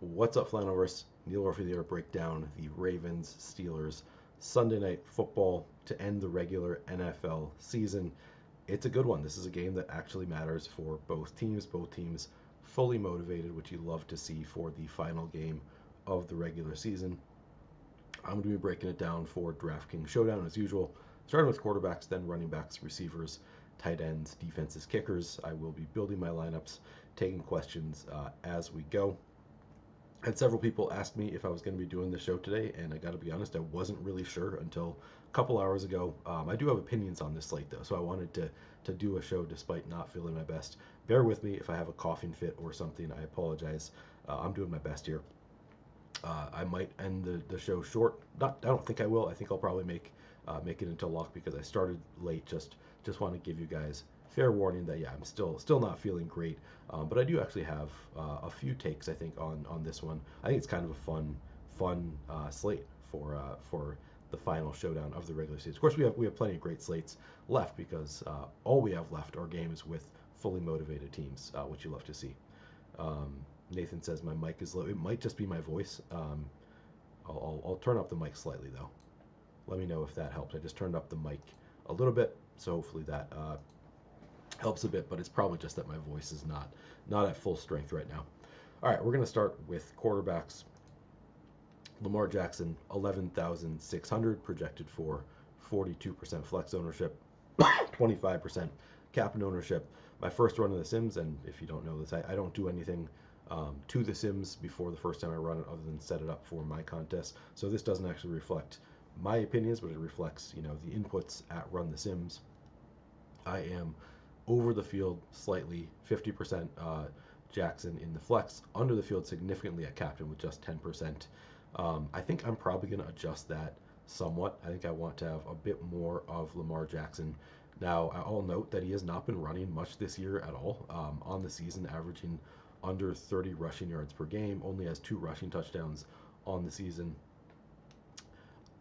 What's up, Flaniverse? Neil Orfield here to break down the Ravens Steelers Sunday Night Football to end the regular NFL season. It's a good one. This is a game that actually matters for both teams. Both teams fully motivated, which you love to see for the final game of the regular season. I'm going to be breaking it down for DraftKings Showdown as usual, starting with quarterbacks, then running backs, receivers, tight ends, defenses, kickers. I will be building my lineups, taking questions as we go. I had several people ask me if I was going to be doing the show today, and I got to be honest, I wasn't really sure until a couple hours ago. I do have opinions on this slate though, so I wanted to do a show despite not feeling my best. Bear with me if I have a coughing fit or something. I apologize. I'm doing my best here. I might end the show short. Not, I don't think I will. I think I'll probably make it until lock because I started late. Just want to give you guys fair warning that yeah, I'm still not feeling great. But I do actually have a few takes I think on this one. I think it's kind of a fun slate for the final showdown of the regular season. Of course, we have plenty of great slates left because all we have left are games with fully motivated teams, which you love to see. Um, Nathan says my mic is low. It might just be my voice. I'll turn up the mic slightly though. Let me know if that helps. I just turned up the mic a little bit, so hopefully that helps a bit. But it's probably just that my voice is not at full strength right now. All right, we're gonna start with quarterbacks. Lamar Jackson, 11,600 projected for 42% flex ownership, 25% cap and ownership. My first run of The Sims, and if you don't know this, I don't do anything to The Sims before the first time I run it other than set it up for my contest. So this doesn't actually reflect my opinions, but it reflects, the inputs at Run The Sims. I am over the field slightly, 50% Jackson in the flex, under the field significantly at captain with just 10%. I think I'm probably going to adjust that somewhat. I think I want to have a bit more of Lamar Jackson. Now, I'll note that he has not been running much this year at all. On the season, averaging under 30 rushing yards per game, only has 2 rushing touchdowns on the season.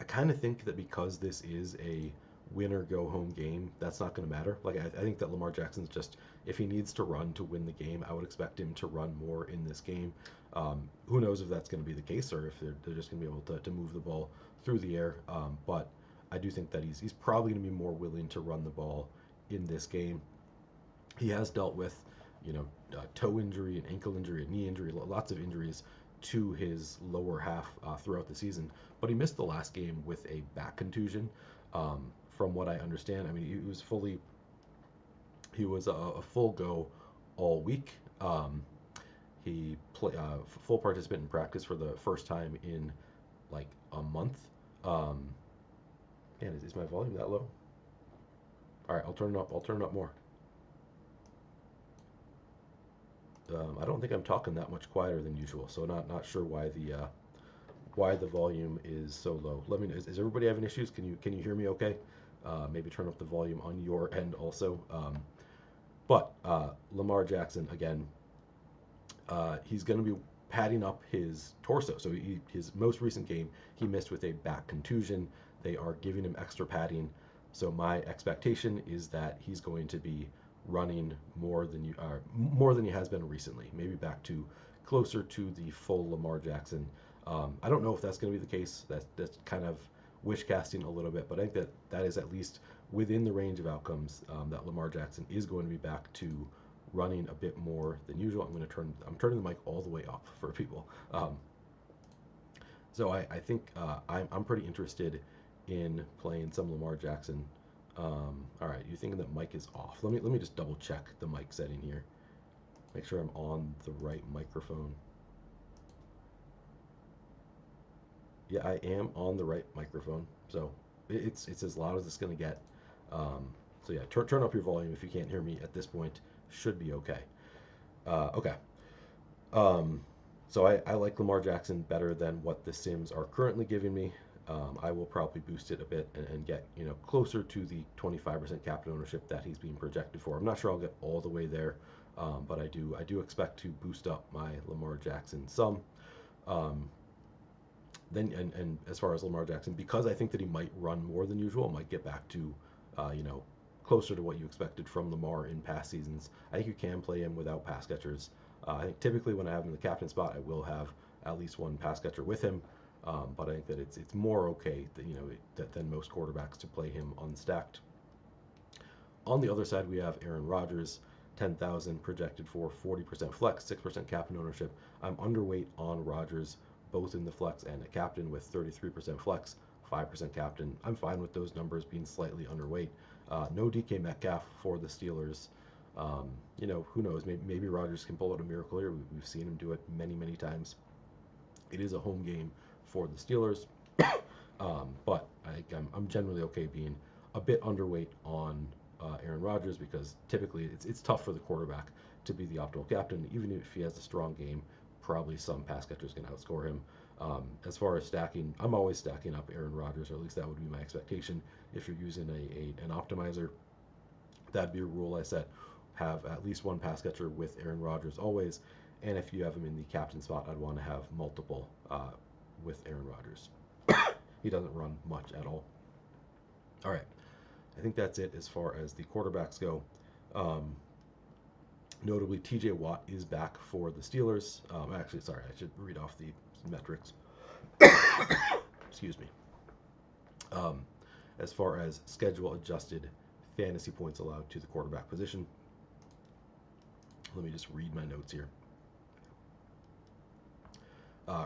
I kind of think that because this is a win or go home game, that's not going to matter. Like I think that Lamar Jackson's just, if he needs to run to win the game, I would expect him to run more in this game. Who knows if that's going to be the case or if they're just going to be able to move the ball through the air. But I do think that he's probably going to be more willing to run the ball in this game. He has dealt with, toe injury and ankle injury and knee injury, lots of injuries to his lower half throughout the season. But he missed the last game with a back contusion. From what I understand, I mean, he was a full go all week. He play full participant in practice for the first time in like a month. Man, is my volume that low? All right, I'll turn it up. I'll turn it up more. I don't think I'm talking that much quieter than usual, so not sure why the volume is so low. Let me know. Is everybody having issues? Can you hear me okay? Maybe turn up the volume on your end also. But Lamar Jackson again, he's going to be padding up his torso. So his most recent game he missed with a back contusion. They are giving him extra padding. So my expectation is that he's going to be running more than he has been recently. Maybe back to closer to the full Lamar Jackson. I don't know if that's going to be the case. That's kind of wish casting a little bit, but I think that is at least within the range of outcomes that Lamar Jackson is going to be back to running a bit more than usual. I'm turning the mic all the way up for people. So I think I'm pretty interested in playing some Lamar Jackson. All right, you're thinking that mic is off. Let me just double check the mic setting here. Make sure I'm on the right microphone. Yeah, I am on the right microphone, so it's as loud as it's gonna get. So yeah, turn up your volume if you can't hear me at this point. Should be okay. Okay. Um, so I like Lamar Jackson better than what the Sims are currently giving me. I will probably boost it a bit and get closer to the 25% capital ownership that he's being projected for. I'm not sure I'll get all the way there, but I do expect to boost up my Lamar Jackson some. Um, then and as far as Lamar Jackson, because I think that he might run more than usual, might get back to closer to what you expected from Lamar in past seasons. I think you can play him without pass catchers. I think typically when I have him in the captain spot, I will have at least one pass catcher with him. But I think that it's more okay than most quarterbacks to play him unstacked. On the other side, we have Aaron Rodgers, 10,000 projected for 40% flex, 6% captain ownership. I'm underweight on Rodgers, both in the flex and a captain, with 33% flex, 5% captain. I'm fine with those numbers being slightly underweight. No DK Metcalf for the Steelers. Who knows? Maybe Rodgers can pull out a miracle here. We've seen him do it many, many times. It is a home game for the Steelers, but I'm generally okay being a bit underweight on Aaron Rodgers, because typically it's tough for the quarterback to be the optimal captain. Even if he has a strong game, probably some pass catchers can outscore him. As far as stacking, I'm always stacking up Aaron Rodgers, or at least that would be my expectation. If you're using an optimizer, that'd be a rule I set. Have at least one pass catcher with Aaron Rodgers always, and if you have him in the captain spot, I'd want to have multiple with Aaron Rodgers. He doesn't run much at all. All right. I think that's it as far as the quarterbacks go. Notably, TJ Watt is back for the Steelers. Actually, sorry, I should read off the metrics. Excuse me. As far as schedule adjusted fantasy points allowed to the quarterback position, let me just read my notes here.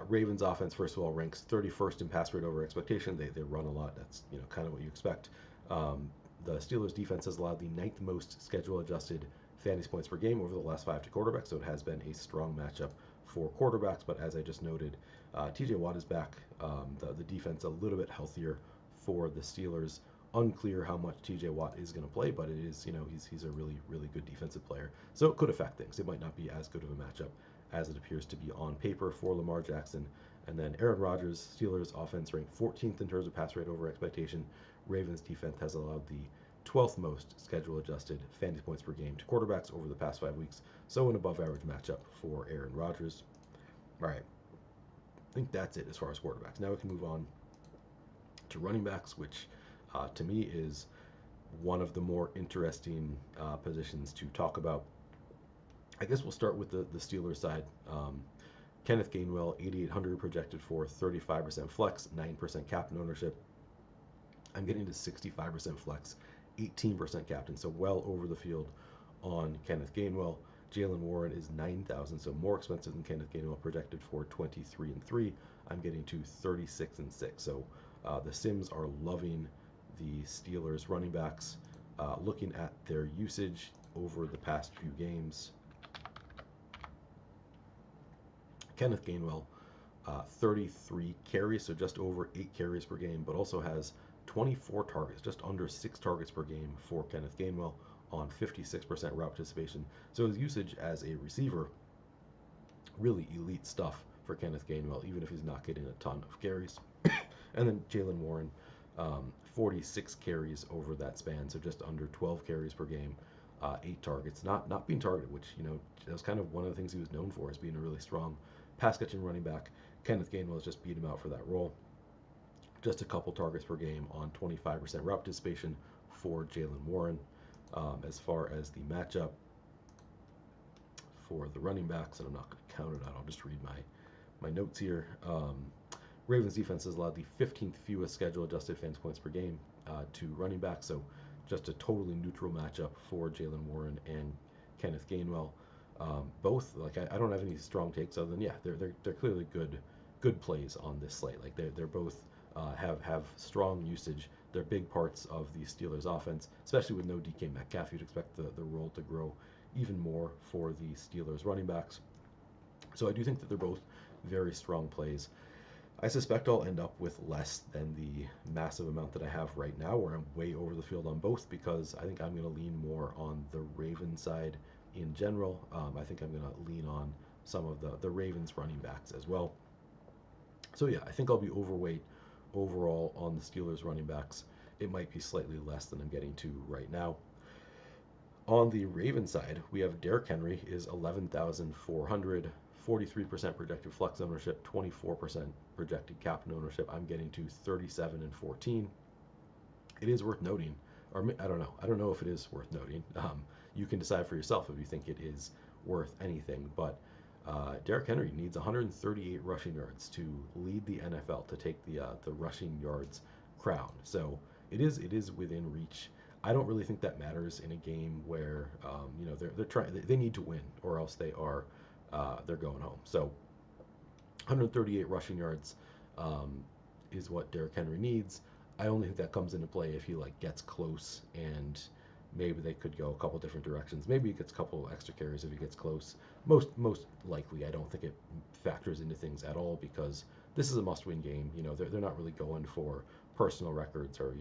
Ravens offense, first of all, ranks 31st in pass rate over expectation. They run a lot. That's kind of what you expect. The Steelers defense has allowed the 9th most schedule adjusted fantasy points per game over the last 5 to quarterbacks, so it has been a strong matchup for quarterbacks. But as I just noted, TJ Watt is back. The defense a little bit healthier for the Steelers. Unclear how much TJ Watt is going to play, but it is, he's a really, really good defensive player. So it could affect things. It might not be as good of a matchup as it appears to be on paper for Lamar Jackson. And then Aaron Rodgers, Steelers offense ranked 14th in terms of pass rate over expectation. Ravens defense has allowed the 12th most schedule adjusted fantasy points per game to quarterbacks over the past 5 weeks. So an above average matchup for Aaron Rodgers. All right. I think that's it as far as quarterbacks. Now we can move on to running backs, which to me is one of the more interesting positions to talk about. I guess we'll start with the Steelers side. Kenneth Gainwell, 8,800 projected for 35% flex, 9% captain ownership. I'm getting to 65% flex, 18% captain, so well over the field on Kenneth Gainwell. Jalen Warren is 9,000, so more expensive than Kenneth Gainwell, projected for 23-3. I'm getting to 36-6. So the Sims are loving the Steelers running backs. Looking at their usage over the past few games, Kenneth Gainwell, 33 carries, so just over 8 carries per game, but also has 24 targets, just under 6 targets per game for Kenneth Gainwell on 56% route participation. So his usage as a receiver, really elite stuff for Kenneth Gainwell, even if he's not getting a ton of carries. And then Jalen Warren, 46 carries over that span, so just under 12 carries per game, 8 targets, not being targeted, which, that was kind of one of the things he was known for, as being a really strong pass catching running back. Kenneth Gainwell has just beat him out for that role. Just a couple targets per game on 25% route participation for Jalen Warren. As far as the matchup for the running backs, and I'm not going to count it out, I'll just read my notes here. Ravens defense has allowed the 15th fewest schedule adjusted fantasy points per game to running backs, so just a totally neutral matchup for Jalen Warren and Kenneth Gainwell. Both, I don't have any strong takes other than they're clearly good plays on this slate. They're both have strong usage. They're big parts of the Steelers offense, especially with no DK Metcalf. You'd expect the role to grow even more for the Steelers running backs. So I do think that they're both very strong plays. I suspect I'll end up with less than the massive amount that I have right now, where I'm way over the field on both, because I think I'm going to lean more on the Ravens side in general. I think I'm going to lean on some of the Ravens running backs as well. So I think I'll be overweight overall on the Steelers running backs. It might be slightly less than I'm getting to right now. On the Ravens side, we have Derrick Henry is 11,400, 43% projected flex ownership, 24% projected captain ownership. I'm getting to 37-14. It is worth noting, or I don't know if it is worth noting. You can decide for yourself if you think it is worth anything, but Derrick Henry needs 138 rushing yards to lead the NFL, to take the rushing yards crown. So it is within reach. I don't really think that matters in a game where they're trying, they need to win, or else they're going home. So 138 rushing yards is what Derrick Henry needs. I only think that comes into play if he like gets close, and maybe they could go a couple different directions. Maybe he gets a couple extra carries if he gets close. Most likely, I don't think it factors into things at all, because this is a must-win game. They're not really going for personal records or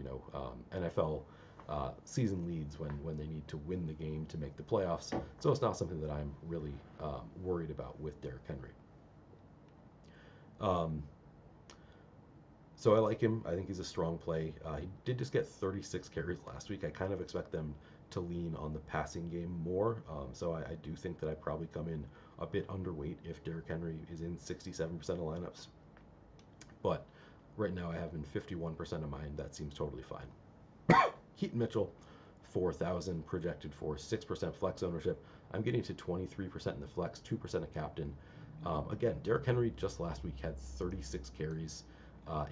NFL season leads when they need to win the game to make the playoffs. So it's not something that I'm really worried about with Derrick Henry. So I like him. I think he's a strong play. He did just get 36 carries last week. I kind of expect them to lean on the passing game more. So I do think that I probably come in a bit underweight if Derrick Henry is in 67% of lineups. But right now I have him in 51% of mine. That seems totally fine. Keaton Mitchell, 4,000 projected for 6% flex ownership. I'm getting to 23% in the flex, 2% a captain. Again, Derrick Henry just last week had 36 carries.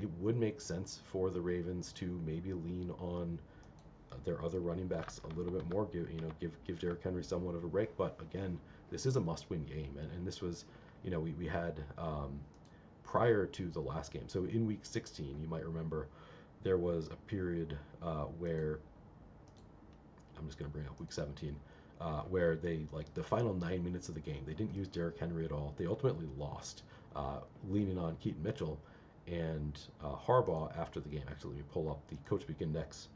It would make sense for the Ravens to maybe lean on their other running backs a little bit more. Give Derrick Henry somewhat of a break. But again, this is a must-win game, and this was, we had prior to the last game. So in week 16, you might remember there was a period where I'm just going to bring up week 17. Where they, like, the final 9 minutes of the game, they didn't use Derrick Henry at all. They ultimately lost, leaning on Keaton Mitchell. And Harbaugh, after the game, actually, let me pull up the Coach Speak Index.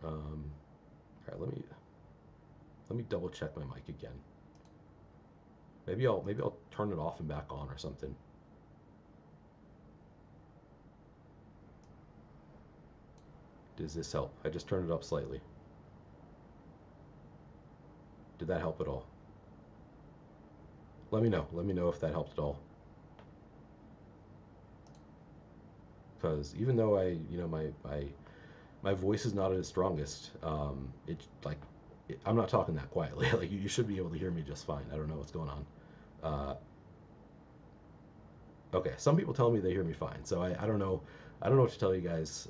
All right, let me double check my mic again. Maybe I'll turn it off and back on or something. Does this help? I just turned it up slightly. Did that help at all? Let me know. Let me know if that helped at all. Because even though my voice is not at its strongest, I'm not talking that quietly. Like, you should be able to hear me just fine. I don't know what's going on. Okay, some people tell me they hear me fine, so I don't know. I don't know what to tell you guys.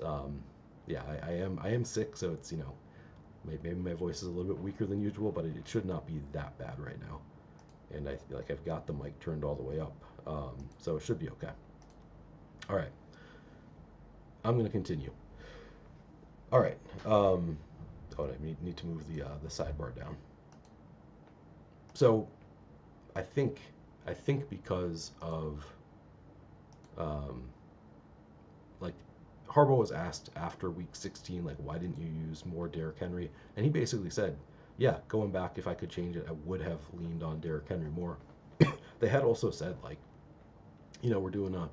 Yeah, I am sick, so it's maybe my voice is a little bit weaker than usual, but it should not be that bad right now. And I feel like I've got the mic turned all the way up, so it should be okay. All right, I'm gonna continue. All right. I need to move the sidebar down. So I think because of like, Harbaugh was asked after week 16, like, why didn't you use more Derrick Henry? And he basically said, yeah, going back, if I could change it, I would have leaned on Derrick Henry more. They had also said, like, we're doing a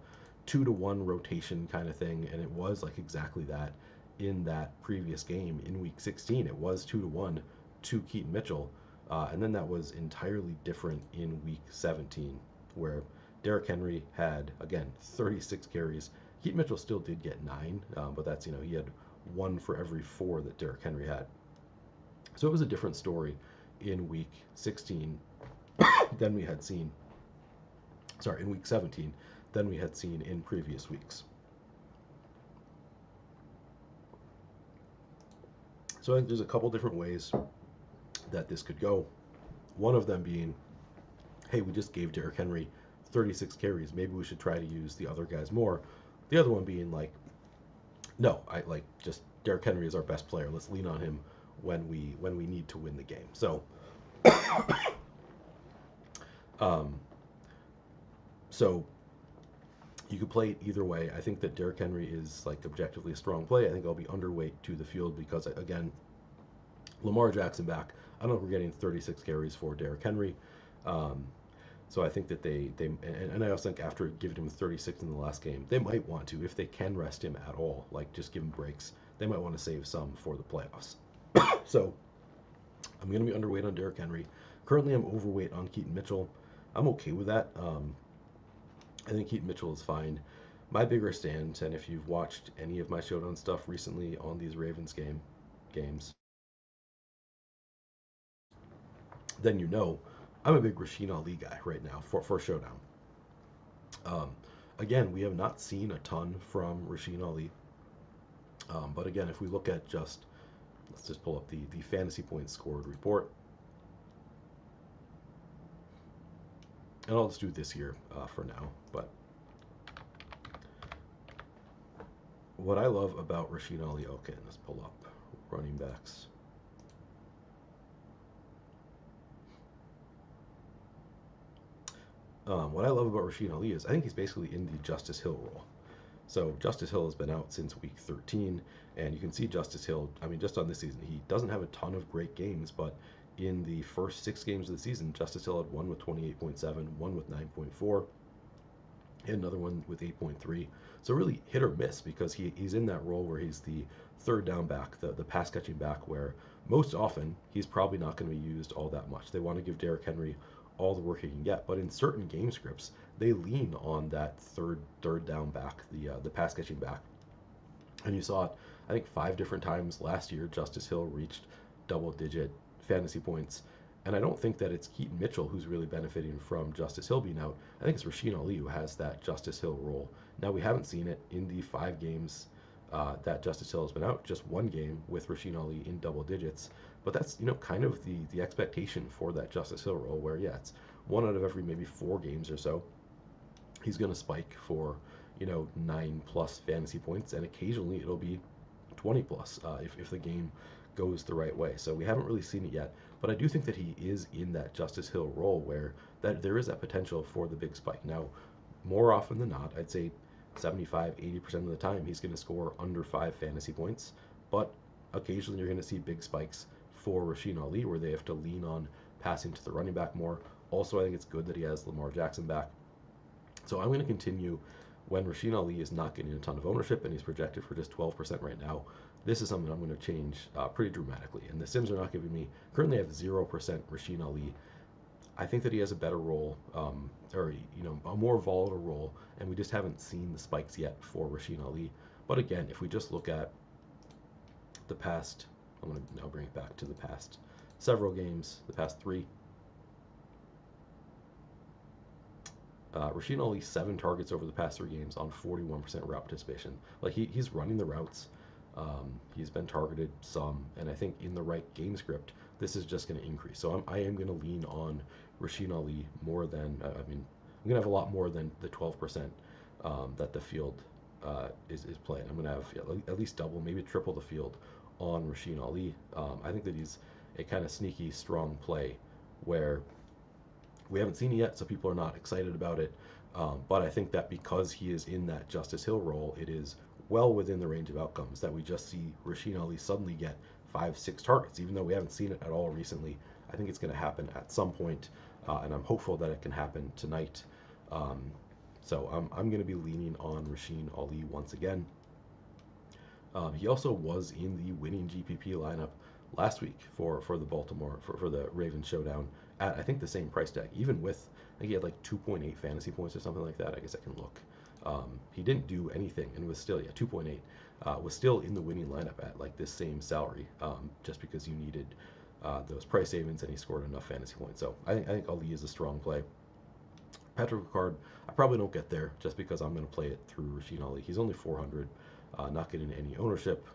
2-to-1 rotation kind of thing, and it was like exactly that in that previous game in week 16. It was 2-to-1 to Keaton Mitchell, and then that was entirely different in week 17, where Derrick Henry had, again, 36 carries. Keaton Mitchell still did get 9, but that's, he had 1 for every 4 that Derrick Henry had. So it was a different story in week 16 than we had seen, in week 17 than we had seen in previous weeks. So I think there's a couple different ways that this could go. One of them being, hey, we just gave Derrick Henry 36 carries. Maybe we should try to use the other guys more. The other one being, like, no, just Derrick Henry is our best player. Let's lean on him when we need to win the game. So, so you could play it either way. I think that Derrick Henry is, like, objectively a strong play. I think I'll be underweight to the field because, again, Lamar Jackson back. I don't know if we're getting 36 carries for Derrick Henry. So I think that and I also think after giving him 36 in the last game, they might want to, if they can rest him at all, like, just give him breaks, they might want to save some for the playoffs. So I'm going to be underweight on Derrick Henry. Currently, I'm overweight on Keaton Mitchell. I'm okay with that. I think Keaton Mitchell is fine. My bigger stand, and if you've watched any of my Showdown stuff recently on these Ravens games, then you know I'm a big Rasheen Ali guy right now for Showdown. Um, Again, we have not seen a ton from Rasheen Ali, but again, if we look at let's just pull up the fantasy points scored report, and I'll just do this year for now. But what I love about Rasheen Ali, okay, let's pull up running backs. What I love about Rasheen Ali is I think he's basically in the Justice Hill role. So Justice Hill has been out since week 13, and you can see Justice Hill, I mean, just on this season, he doesn't have a ton of great games, but in the first 6 games of the season, Justice Hill had one with 28.7, one with 9.4, and another one with 8.3. So really hit or miss because he's in that role where he's the third down back, the pass catching back, where most often he's probably not going to be used all that much. They want to give Derrick Henry all the work he can get, but in certain game scripts, they lean on that third down back, the pass catching back. And you saw it, I think 5 different times last year. Justice Hill reached double-digit fantasy points, and I don't think that it's Keaton Mitchell who's really benefiting from Justice Hill being out. I think it's Rasheen Ali who has that Justice Hill role. Now we haven't seen it in the 5 games that Justice Hill has been out. Just one game with Rasheen Ali in double digits, but that's kind of the expectation for that Justice Hill role, where yeah, it's 1 out of every maybe 4 games or so he's going to spike for 9+ fantasy points, and occasionally it'll be 20+ if the game goes the right way. So we haven't really seen it yet, but I do think that he is in that Justice Hill role where that there is that potential for the big spike. Now, more often than not, I'd say 75-80% of the time he's going to score under 5 fantasy points, but occasionally you're going to see big spikes for Rasheen Ali where they have to lean on passing to the running back more. Also, I think it's good that he has Lamar Jackson back. So I'm going to continue when Rasheen Ali is not getting a ton of ownership and he's projected for just 12% right now. This is something I'm going to change pretty dramatically. And the Sims are not giving me, currently I have 0% Rasheen Ali. I think that he has a better role, or a more volatile role, and we just haven't seen the spikes yet for Rasheen Ali. But again, if we just look at the past, I'm going to now bring it back to the past several games, the past 3. Rasheen Ali 7 targets over the past 3 games on 41% route participation. Like he's running the routes. He's been targeted some, and I think in the right game script, this is just going to increase. So I am going to lean on Rasheen Ali more than, I'm going to have a lot more than the 12% that the field is playing. I'm going to have at least double, maybe triple the field on Rasheen Ali. I think that he's a kind of sneaky, strong play where we haven't seen it yet, so people are not excited about it. But I think that because he is in that Justice Hill role, it is well within the range of outcomes that we just see Rasheen Ali suddenly get 5-6 targets, even though we haven't seen it at all recently. I think it's going to happen at some point, and I'm hopeful that it can happen tonight. So I'm going to be leaning on Rasheen Ali once again. He also was in the winning GPP lineup last week for the Baltimore for the Ravens Showdown at I think the same price tag, even with I think he had like 2.8 fantasy points or something like that. I guess I can look. He didn't do anything and was still 2.8 was still in the winning lineup at like this same salary, just because you needed those price savings and he scored enough fantasy points. So I think Ali is a strong play. Patrick Ricard, I probably don't get there just because I'm going to play it through Rasheen Ali. He's only 400, not getting any ownership.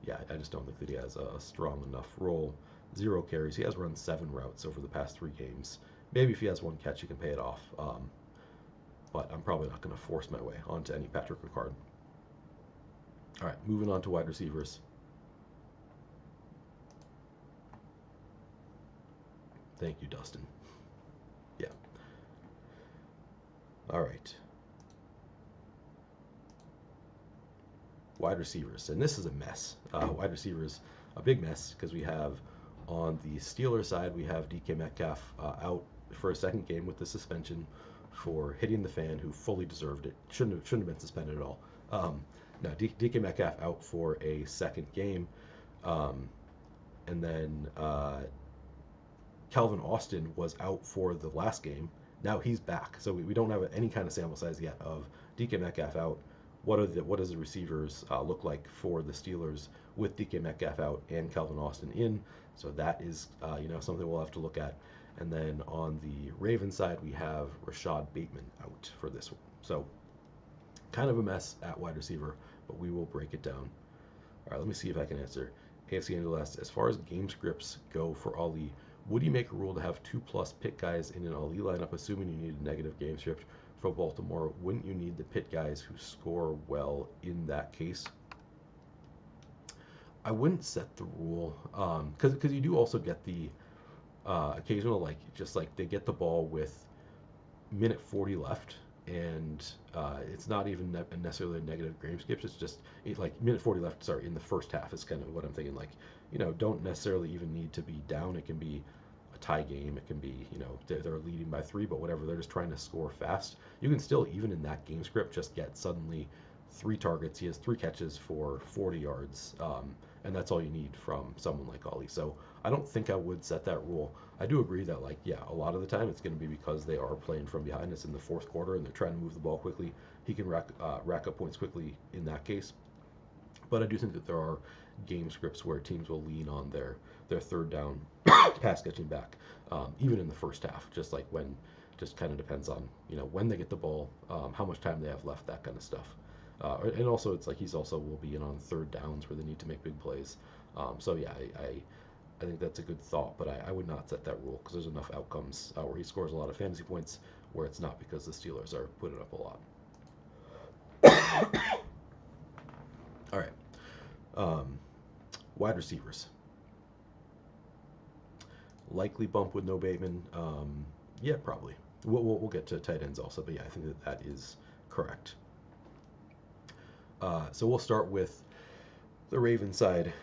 Yeah, I just don't think that he has a strong enough role. 0 carries. He has run 7 routes over the past 3 games. Maybe if he has 1 catch, he can pay it off. But I'm probably not going to force my way onto any Patrick Ricard. All right, moving on to wide receivers. Thank you, Dustin. Yeah. All right. Wide receivers, and this is a mess. Wide receivers, a big mess because we have on the Steelers side we have DK Metcalf out for a second game with the suspension for hitting the fan, who fully deserved it. Shouldn't have been suspended at all. Now DK Metcalf out for a second game, and then Calvin Austin was out for the last game. Now he's back, so we don't have any kind of sample size yet of DK Metcalf out, what does the receivers look like for the Steelers with DK Metcalf out and Calvin Austin in? So that is something we'll have to look at. And then on the Ravens side, we have Rashad Bateman out for this one. So kind of a mess at wide receiver, but we will break it down. All right, let me see if I can answer. AFC NLS, as far as game scripts go for Ali, would you make a rule to have 2+ pit guys in an Ali lineup, assuming you need a negative game script for Baltimore? Wouldn't you need the pit guys who score well in that case? I wouldn't set the rule, because you do also get the occasional, just like they get the ball with minute 40 left, and it's not even necessarily a negative game skips. It's just like minute 40 left, sorry, in the first half is kind of what I'm thinking. Like, don't necessarily even need to be down. It can be a tie game. It can be, they're leading by 3, but whatever. They're just trying to score fast. You can still, even in that game script, just get suddenly 3 targets. He has 3 catches for 40 yards, and that's all you need from someone like Ali. So I don't think I would set that rule. I do agree that, a lot of the time it's going to be because they are playing from behind. It's in the fourth quarter and they're trying to move the ball quickly. He can rack up points quickly in that case. But I do think that there are game scripts where teams will lean on their third down pass catching back, even in the first half. Just kind of depends on when they get the ball, how much time they have left, that kind of stuff. And also, it's like he's also will be in on third downs where they need to make big plays. So yeah, I think that's a good thought, but I would not set that rule because there's enough outcomes where he scores a lot of fantasy points where it's not because the Steelers are putting up a lot. All right. Wide receivers. Likely bump with no Bateman. Yeah, probably. We'll get to tight ends also, but yeah, I think that is correct. So we'll start with the Ravens side.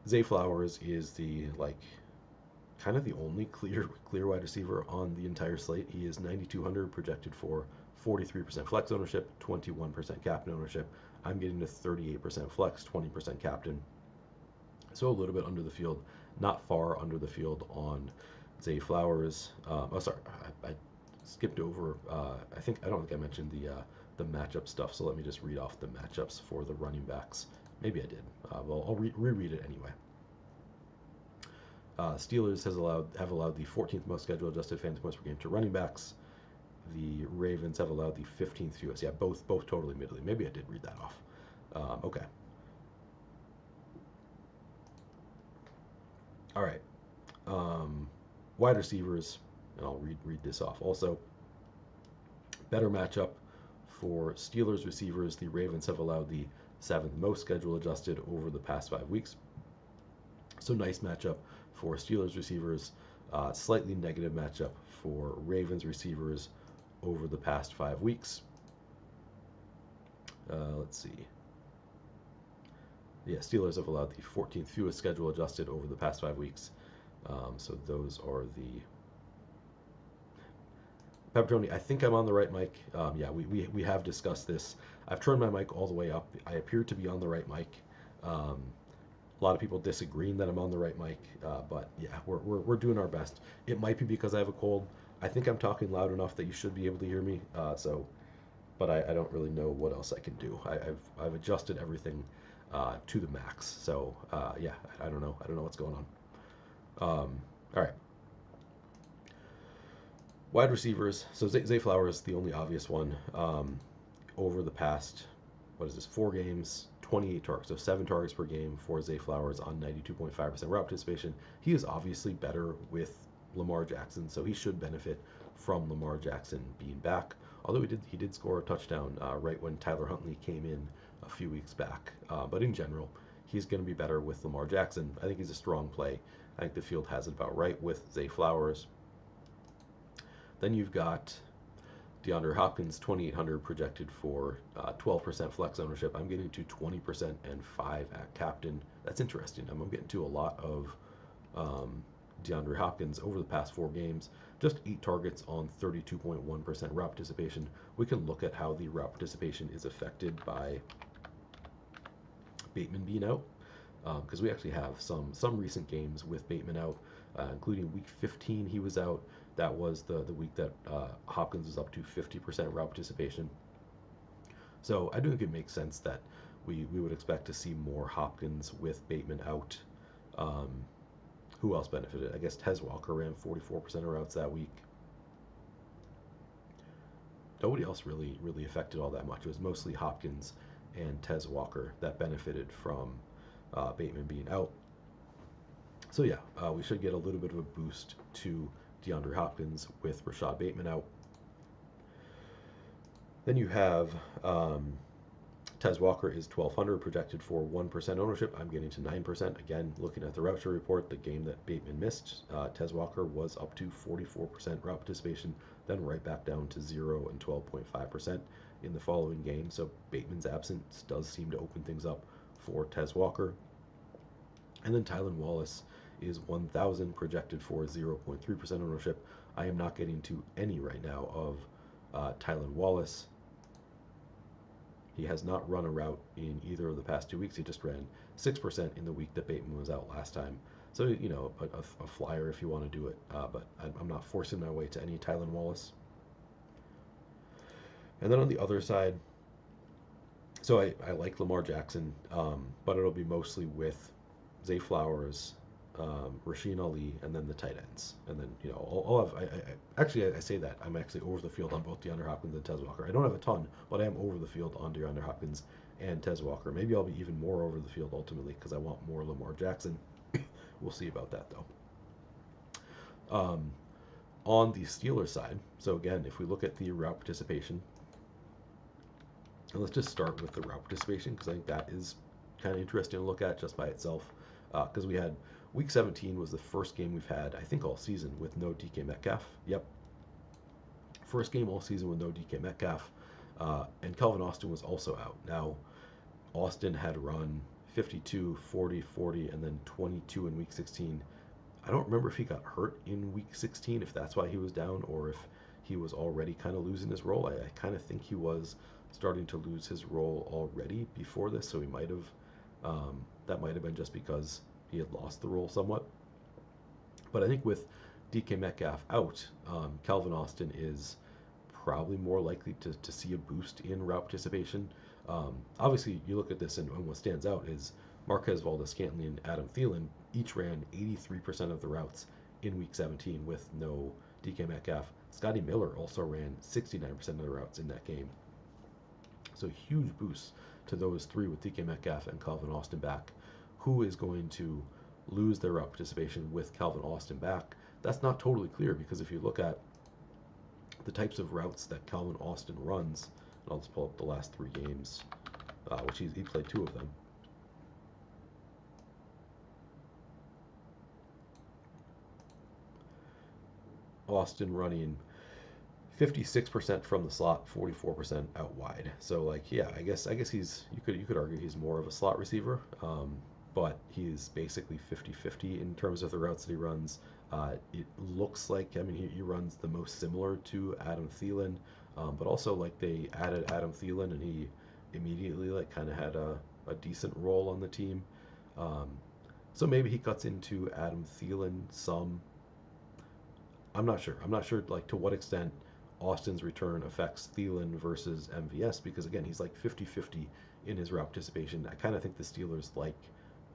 Zay Flowers is kind of the only clear wide receiver on the entire slate. He is 9,200, projected for 43% flex ownership, 21% captain ownership. I'm getting to 38% flex, 20% captain. So a little bit under the field, not far under the field on Zay Flowers. I skipped over. I don't think I mentioned the matchup stuff. So let me just read off the matchups for the running backs. Maybe I did. Well, I'll reread it anyway. Steelers have allowed the 14th most schedule adjusted fantasy points per game to running backs. The Ravens have allowed the 15th fewest. Yeah, both totally middling. Maybe I did read that off. Okay. All right. Wide receivers, and I'll read this off. Also, better matchup for Steelers receivers. The Ravens have allowed the 7th most schedule adjusted over the past 5 weeks. So nice matchup for Steelers receivers. Slightly negative matchup for Ravens receivers over the past 5 weeks. Let's see. Yeah, Steelers have allowed the 14th fewest schedule adjusted over the past 5 weeks. So those are the Pepperoni. I think I'm on the right mic. Yeah, we have discussed this. I've turned my mic all the way up. I appear to be on the right mic. A lot of people disagreeing that I'm on the right mic, but yeah, we're doing our best. It might be because I have a cold. I think I'm talking loud enough that you should be able to hear me. But I don't really know what else I can do. I've adjusted everything to the max. So yeah, I don't know what's going on. All right. Wide receivers. So Zay Flowers, the only obvious one. Over the past, 4 games, 28 targets, so 7 targets per game for Zay Flowers on 92.5% route participation. He is obviously better with Lamar Jackson, so he should benefit from Lamar Jackson being back. Although he did score a touchdown right when Tyler Huntley came in a few weeks back. But in general, he's going to be better with Lamar Jackson. I think he's a strong play. I think the field has it about right with Zay Flowers. Then you've got DeAndre Hopkins, 2,800 projected for 12% flex ownership. I'm getting to 20% and 5 at captain. That's interesting. I'm getting to a lot of DeAndre Hopkins over the past 4 games. Just 8 targets on 32.1% route participation. We can look at how the route participation is affected by Bateman being out, because we actually have some recent games with Bateman out, including week 15 he was out. That was the week that Hopkins was up to 50% route participation. So I do think it makes sense that we would expect to see more Hopkins with Bateman out. Um, who else benefited? I guess Tez Walker ran 44% of routes that week. Nobody else really affected all that much. It was mostly Hopkins and Tez Walker that benefited from Bateman being out. So yeah, we should get a little bit of a boost to DeAndre Hopkins with Rashad Bateman out. Then you have Tez Walker is 1,200, projected for 1% ownership. I'm getting to 9%. Again, looking at the route share report, the game that Bateman missed, Tez Walker was up to 44% route participation, then right back down to 0 and 12.5% in the following game. So Bateman's absence does seem to open things up for Tez Walker. And then Tylan Wallace is 1,000, projected for 0.3% ownership. I am not getting to any right now of Tylan Wallace. He has not run a route in either of the past 2 weeks. He just ran 6% in the week that Bateman was out last time. So, you know, a flyer if you want to do it. But I'm not forcing my way to any Tylan Wallace. And then on the other side, so I like Lamar Jackson, but it'll be mostly with Zay Flowers, Rasheen Ali, and then the tight ends. And then, you know, I'll have, I say that. I'm actually over the field on both DeAndre Hopkins and Tez Walker. I don't have a ton, but I am over the field on DeAndre Hopkins and Tez Walker. Maybe I'll be even more over the field ultimately because I want more Lamar Jackson. We'll see about that, though. On the Steelers side, so again, if we look at the route participation, and let's just start with the route participation because I think that is kind of interesting to look at just by itself. Because we had Week 17 was the first game we've had, I think, all season with no DK Metcalf. Yep. First game all season with no DK Metcalf. And Calvin Austin was also out. Now, Austin had run 52, 40, 40, and then 22 in Week 16. I don't remember if he got hurt in Week 16, if that's why he was down, or if he was already kind of losing his role. I kind of think he was starting to lose his role already before this, so he might have, that might have been just because he had lost the role somewhat. But I think with DK Metcalf out, Calvin Austin is probably more likely to see a boost in route participation. Obviously, you look at this, and what stands out is Marquez Valdes-Scantling and Adam Thielen each ran 83% of the routes in Week 17 with no DK Metcalf. Scotty Miller also ran 69% of the routes in that game. So huge boost to those three with DK Metcalf and Calvin Austin back. Who is going to lose their route participation with Calvin Austin back? That's not totally clear because if you look at the types of routes that Calvin Austin runs, and I'll just pull up the last 3 games, which he played 2 of them. Austin running 56% from the slot, 44% out wide. So like, yeah, I guess he's, you could argue he's more of a slot receiver, but he's basically 50-50 in terms of the routes that he runs. It looks like, I mean, he runs the most similar to Adam Thielen, but also like they added Adam Thielen and he immediately like kind of had a decent role on the team. So maybe he cuts into Adam Thielen some. I'm not sure like to what extent Austin's return affects Thielen versus MVS, because again, he's like 50-50 in his route participation. I kind of think the Steelers like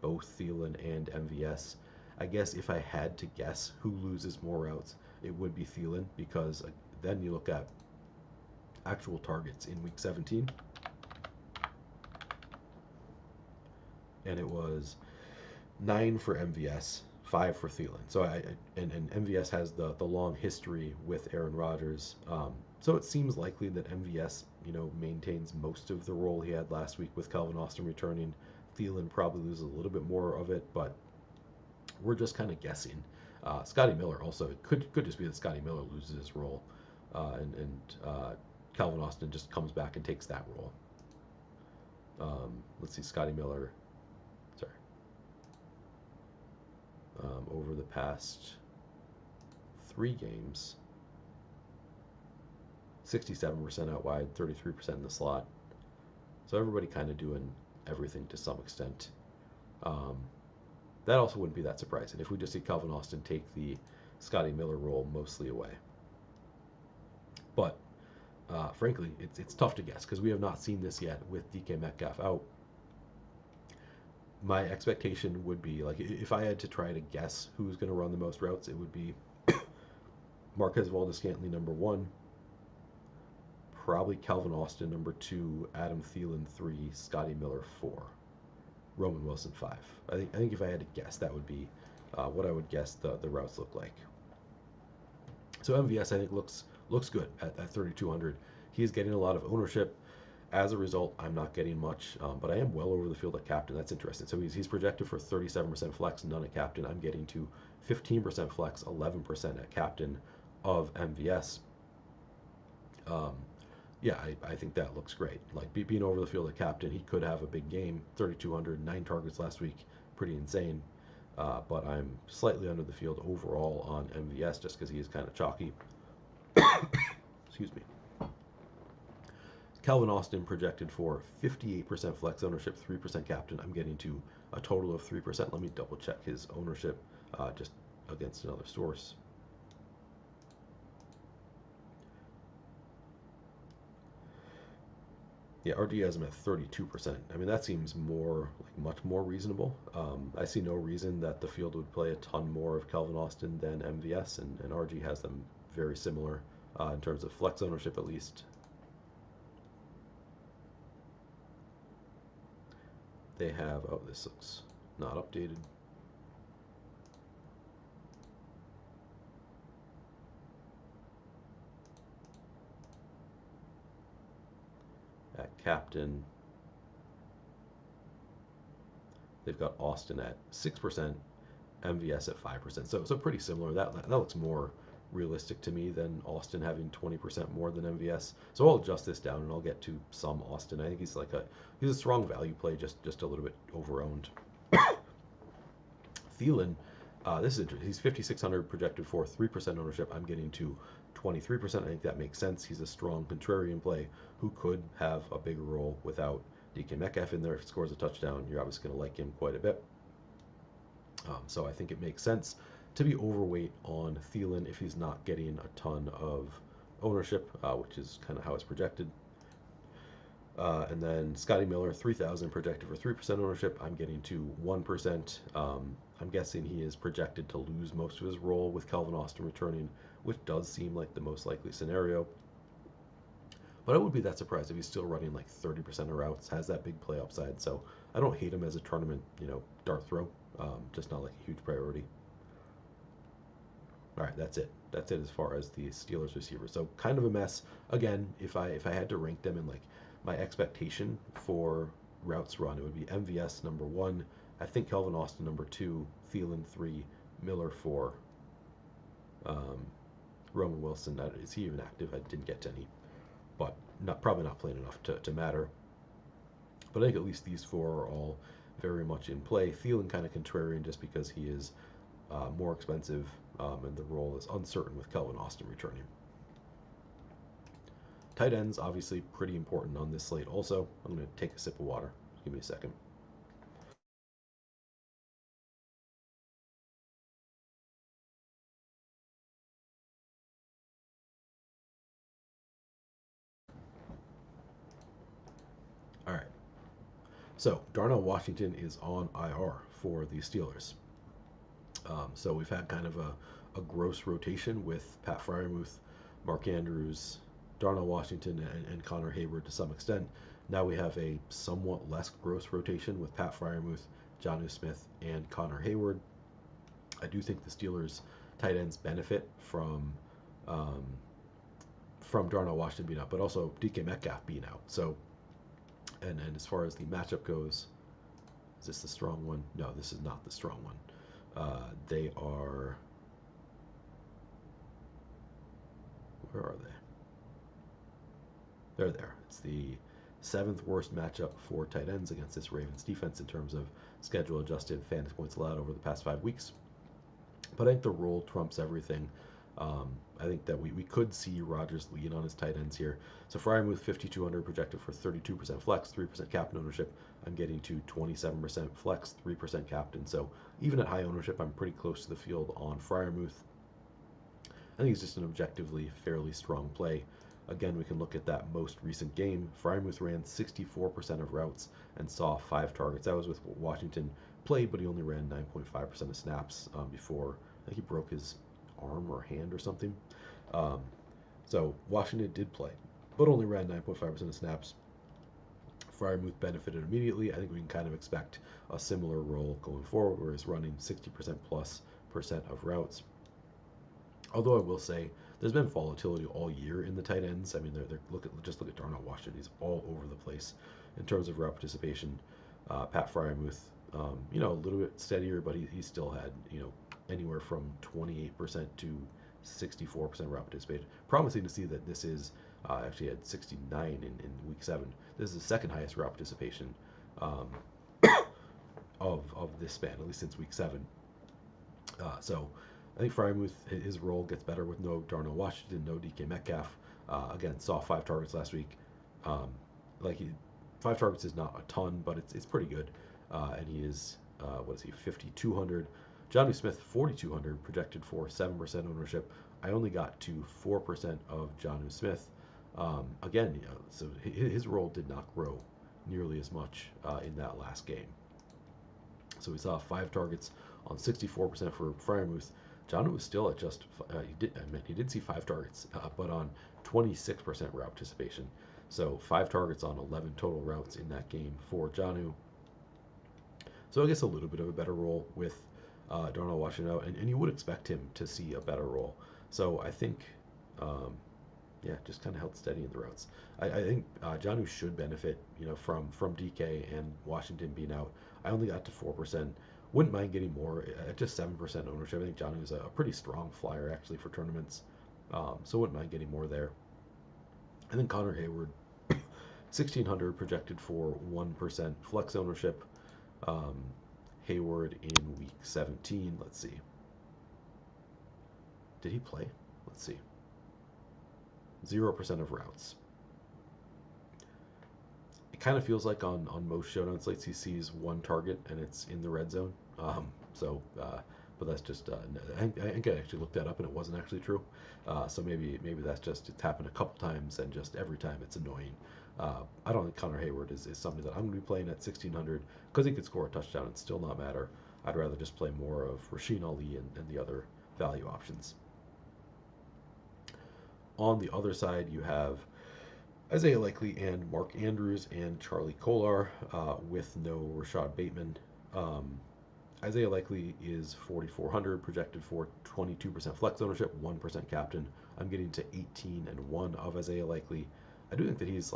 both Thielen and MVS. I guess if I had to guess who loses more routes, it would be Thielen, because then you look at actual targets in Week 17, and it was 9 for MVS, 5 for Thielen. So and MVS has the long history with Aaron Rodgers. So it seems likely that MVS, maintains most of the role he had last week with Calvin Austin returning. Thielen probably loses a little bit more of it, but we're just kind of guessing. Scotty Miller also, it could just be that Scotty Miller loses his role, and Calvin Austin just comes back and takes that role. Let's see, Scotty Miller. Over the past 3 games, 67% out wide, 33% in the slot. So everybody kind of doing everything to some extent. That also wouldn't be that surprising if we just see Calvin Austin take the Scotty Miller role mostly away. But Frankly, it's tough to guess because we have not seen this yet with DK Metcalf out. My expectation would be like if I had to try to guess who's going to run the most routes, it would be Marquez Valdes-Scantling number one, probably Calvin Austin number two, Adam Thielen three, Scotty Miller four, Roman Wilson five. I think if I had to guess, that would be what I would guess the routes look like. So MVS I think looks good at 3,200. He is getting a lot of ownership. As a result, I'm not getting much, but I am well over the field at captain. That's interesting. So he's projected for 37% flex, none at captain. I'm getting to 15% flex, 11% at captain of MVS. Yeah, I think that looks great. Like being over the field at captain, he could have a big game. 3,200, 9 targets last week, pretty insane. But I'm slightly under the field overall on MVS just because he is kind of chalky. Excuse me. Calvin Austin projected for 58% flex ownership, 3% captain. I'm getting to a total of 3%. Let me double check his ownership just against another source. Yeah, RD has him at 32%. I mean, that seems much more reasonable. I see no reason that the field would play a ton more of Calvin Austin than MVS, and RG has them very similar in terms of flex ownership at least. They have, oh, this looks not updated. At captain, they've got Austin at 6%, MVS at 5%. So pretty similar. That looks more realistic to me than Austin having 20% more than MVS. So I'll adjust this down and I'll get to some Austin. I think he's a strong value play, just a little bit overowned. Thielen, this is interesting. He's 5,600 projected for 3% ownership. I'm getting to 23%. I think that makes sense. He's a strong contrarian play who could have a bigger role without DK Metcalf in there. If he scores a touchdown, you're obviously going to like him quite a bit. So I think it makes sense to be overweight on Thielen if he's not getting a ton of ownership, which is kind of how it's projected. And then Scotty Miller, 3,000 projected for 3% ownership. I'm getting to 1%. I'm guessing he is projected to lose most of his role with Calvin Austin returning, which does seem like the most likely scenario. But I would be that surprised if he's still running like 30% of routes, has that big play upside. So I don't hate him as a tournament, dart throw. Just not like a huge priority. All right, that's it. That's it as far as the Steelers receivers. So kind of a mess. Again, if I had to rank them in like my expectation for routes run, it would be MVS number one. I think Calvin Austin number two, Thielen three, Miller four, Roman Wilson. Is he even active? I didn't get to any, but probably not playing enough to matter. But I think at least these four are all very much in play. Thielen kind of contrarian just because he is more expensive and the role is uncertain with Calvin Austin returning. Tight ends, obviously pretty important on this slate also. I'm going to take a sip of water. Give me a second. All right. So Darnell Washington is on IR for the Steelers. So we've had kind of a gross rotation with Pat Freiermuth, Mark Andrews, Darnell Washington, and Connor Hayward to some extent. Now we have a somewhat less gross rotation with Pat Freiermuth, Jonnu Smith, and Connor Hayward. I do think the Steelers tight ends benefit from Darnell Washington being out, but also DK Metcalf being out. So, and as far as the matchup goes, is this the strong one? No, this is not the strong one. They are. Where are they? They're there. It's the 7th worst matchup for tight ends against this Ravens defense in terms of schedule adjusted fantasy points allowed over the past 5 weeks. But I think the role trumps everything. I think that we could see Rodgers lean on his tight ends here. So Freiermuth 5,200 projected for 32% flex, 3% captain ownership. I'm getting to 27% flex, 3% captain. So even at high ownership, I'm pretty close to the field on Freiermuth. I think he's just an objectively fairly strong play. Again, we can look at that most recent game. Freiermuth ran 64% of routes and saw 5 targets. That was with Washington played, but he only ran 9.5% of snaps before I think he broke his arm or hand or something. Um, so Washington did play, but only ran 9.5% of snaps. Freiermuth benefited immediately. I think we can kind of expect a similar role going forward, where he's running 60% plus percent of routes. Although I will say there's been volatility all year in the tight ends. I mean, just look at Darnell Washington. He's all over the place in terms of route participation. Pat Freiermuth, a little bit steadier, but he still had anywhere from 28% to 64% route participation. Promising to see that this is actually had 69 in week 7. This is the second highest route participation um, of this span, at least since week 7. So I think Freiermuth, his role gets better with no Darnell Washington, no DK Metcalf. Again, saw 5 targets last week. 5 targets is not a ton, but it's pretty good. And he is, 5,200. Jonnu Smith, 4,200, projected for 7% ownership. I only got to 4% of Jonnu Smith. Again, so his role did not grow nearly as much in that last game. So we saw 5 targets on 64% for Freiermuth. Jonnu was still at just he did see 5 targets, but on 26% route participation. So 5 targets on 11 total routes in that game for Jonnu. So I guess a little bit of a better role with Darnell Washington out, and you would expect him to see a better role. So I think, just kind of held steady in the routes. I think Jonnu should benefit, from DK and Washington being out. I only got to 4%. Wouldn't mind getting more at just 7% ownership. I think Jonnu is a pretty strong flyer actually for tournaments, so wouldn't mind getting more there. And then Connor Hayward, 1,600 projected for 1% flex ownership. Hayward in week 17. Let's see. Did he play? Let's see. 0% of routes. It kind of feels like on most showdown slates he sees 1 target and it's in the red zone. But that's just I think I actually looked that up and it wasn't actually true. So maybe that's just it's happened a couple times and just every time it's annoying. I don't think Connor Hayward is something that I'm going to be playing at 1,600 because he could score a touchdown and still not matter. I'd rather just play more of Rasheen Ali and the other value options. On the other side, you have Isaiah Likely and Mark Andrews and Charlie Kolar with no Rashad Bateman. Isaiah Likely is 4,400, projected for 22% flex ownership, 1% captain. I'm getting to 18-1 of Isaiah Likely. I do think that he's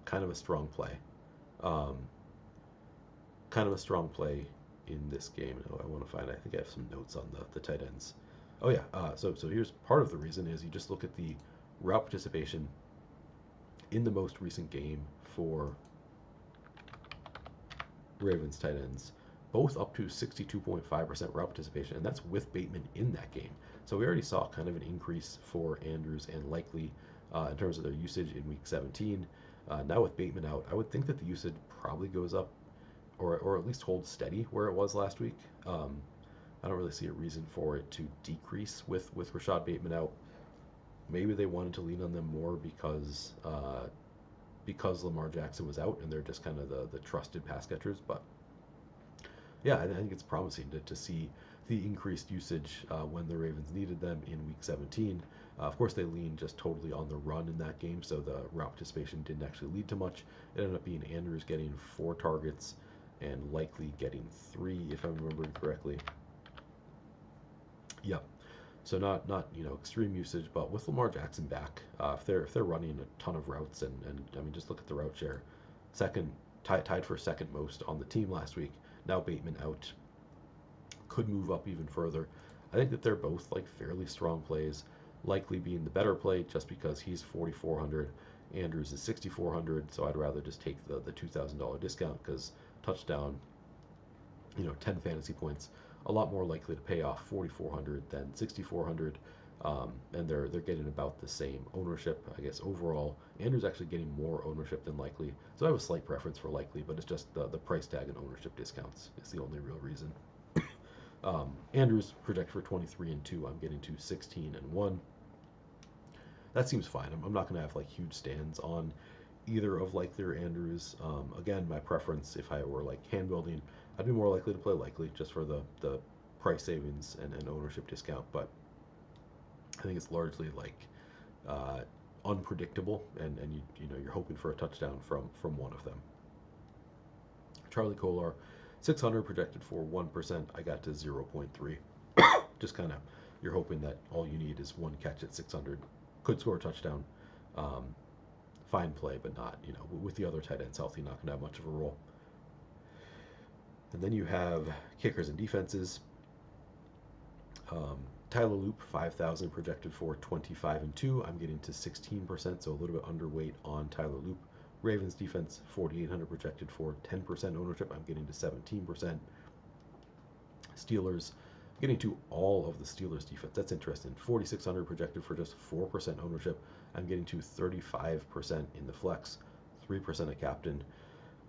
kind of a strong play. In this game. I want to find, I think I have some notes on the tight ends. Oh yeah, so here's part of the reason is you just look at the route participation in the most recent game for Ravens tight ends, both up to 62.5% route participation, and that's with Bateman in that game. So we already saw kind of an increase for Andrews and Likely in terms of their usage in week 17. Now with Bateman out, I would think that the usage probably goes up or at least holds steady where it was last week. I don't really see a reason for it to decrease with Rashad Bateman out. Maybe they wanted to lean on them more because Lamar Jackson was out and they're just kind of the trusted pass catchers. But yeah, I think it's promising to see the increased usage when the Ravens needed them in week 17. Of course, they leaned just totally on the run in that game, so the route participation didn't actually lead to much. It ended up being Andrews getting 4 targets and Likely getting 3, if I'm remembering correctly. Yep. So not extreme usage, but with Lamar Jackson back, if they're running a ton of routes and I mean just look at the route share, tied for second most on the team last week. Now Bateman out, could move up even further. I think that they're both fairly strong plays. Likely being the better play just because he's 4,400, Andrews is 6,400. So I'd rather just take the $2,000 discount because touchdown, 10 fantasy points. A lot more likely to pay off 4,400 than 6,400, and they're getting about the same ownership, I guess. Overall, Andrews actually getting more ownership than Likely, so I have a slight preference for Likely, but it's just the price tag and ownership discounts is the only real reason. Andrews project for 23-2. I'm getting to 16-1. that seems fine. I'm not going to have like huge stands on either of Likely or Andrews. Again, my preference, if I were like hand building, I'd be more likely to play Likely just for the price savings and ownership discount. But I think it's largely like uh, unpredictable, and you know you're hoping for a touchdown from one of them. Charlie Kolar, 600 projected for 1%. I got to 0.3. Just kind of you're hoping that all you need is one catch at 600. Could score a touchdown. Um, Fine play, but not, you know, with the other tight ends healthy, not going to have much of a role. And then you have kickers and defenses. Tyler Loop, 5,000 projected for 25-2. I'm getting to 16%, so a little bit underweight on Tyler Loop. Ravens defense, 4,800 projected for 10% ownership. I'm getting to 17%. Steelers, getting to all of the Steelers defense. That's interesting. 4,600 projected for just 4% ownership. I'm getting to 35% in the flex, 3% a captain.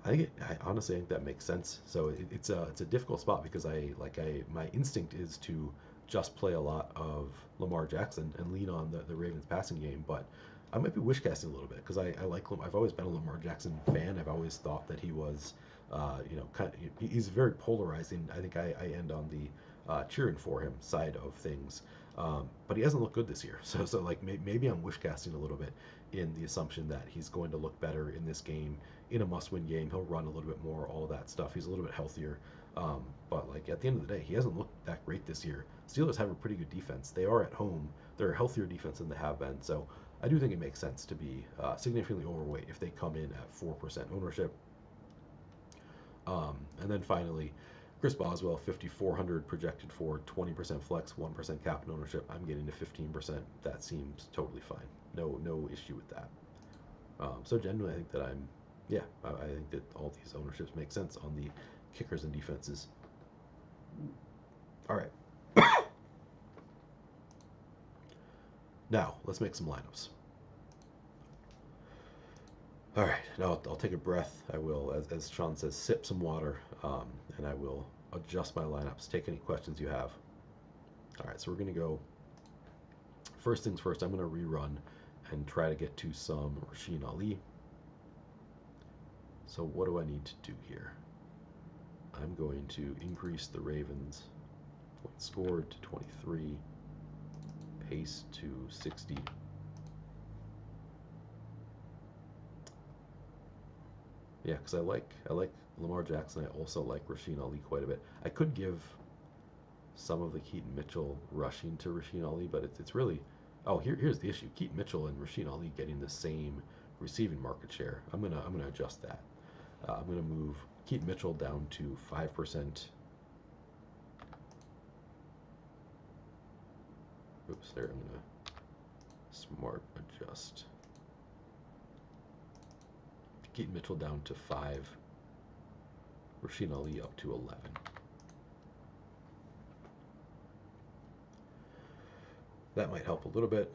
I honestly think that makes sense. So it's a difficult spot because my instinct is to just play a lot of Lamar Jackson and lean on the Ravens passing game, but I might be wish casting a little bit because I like I've always been a Lamar Jackson fan. I've always thought that he was he's very polarizing. I think I end on the cheering for him side of things. But he hasn't looked good this year. So like maybe I'm wish casting a little bit in the assumption that he's going to look better in this game, in a must-win game. He'll run a little bit more, all that stuff. He's a little bit healthier. But like at the end of the day, he hasn't looked that great this year. Steelers have a pretty good defense. They are at home. They're a healthier defense than they have been. So I do think it makes sense to be significantly overweight if they come in at 4% ownership. And then finally, Chris Boswell, 5,400 projected for 20% flex, 1% captain ownership. I'm getting to 15%. That seems totally fine. No issue with that. So generally, I think that I think that all these ownerships make sense on the kickers and defenses. All right. Now, let's make some lineups. All right, now I'll take a breath. I will, as Sean says, sip some water, and I will adjust my lineups. Take any questions you have. All right, so we're going to go. First things first, I'm going to rerun and try to get to some Rasheen Ali. So what do I need to do here? I'm going to increase the Ravens points scored to 23, pace to 60. Yeah, because I like Lamar Jackson. I also like Rasheen Ali quite a bit. I could give some of the Keaton Mitchell rushing to Rasheen Ali, but it's really here's the issue. Keaton Mitchell and Rasheen Ali getting the same receiving market share. I'm gonna adjust that. I'm gonna move Keaton Mitchell down to 5%. Oops, there. I'm gonna smart adjust. Keaton Mitchell down to 5. Rasheen Ali up to 11. That might help a little bit.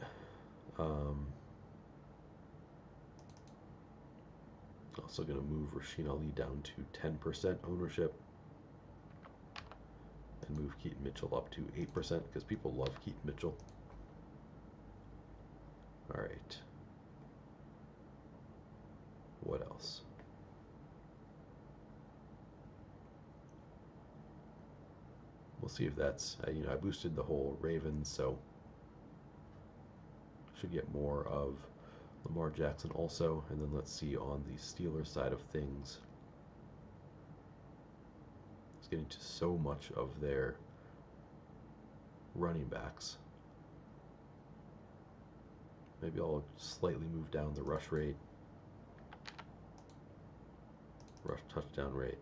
Also going to move Rasheen Ali down to 10% ownership and move Keaton Mitchell up to 8% because people love Keaton Mitchell. All right. What else? We'll see if that's, I boosted the whole Ravens, so should get more of Lamar Jackson also. And then let's see on the Steelers side of things. It's getting to so much of their running backs. Maybe I'll slightly move down the rush rate, rush touchdown rate.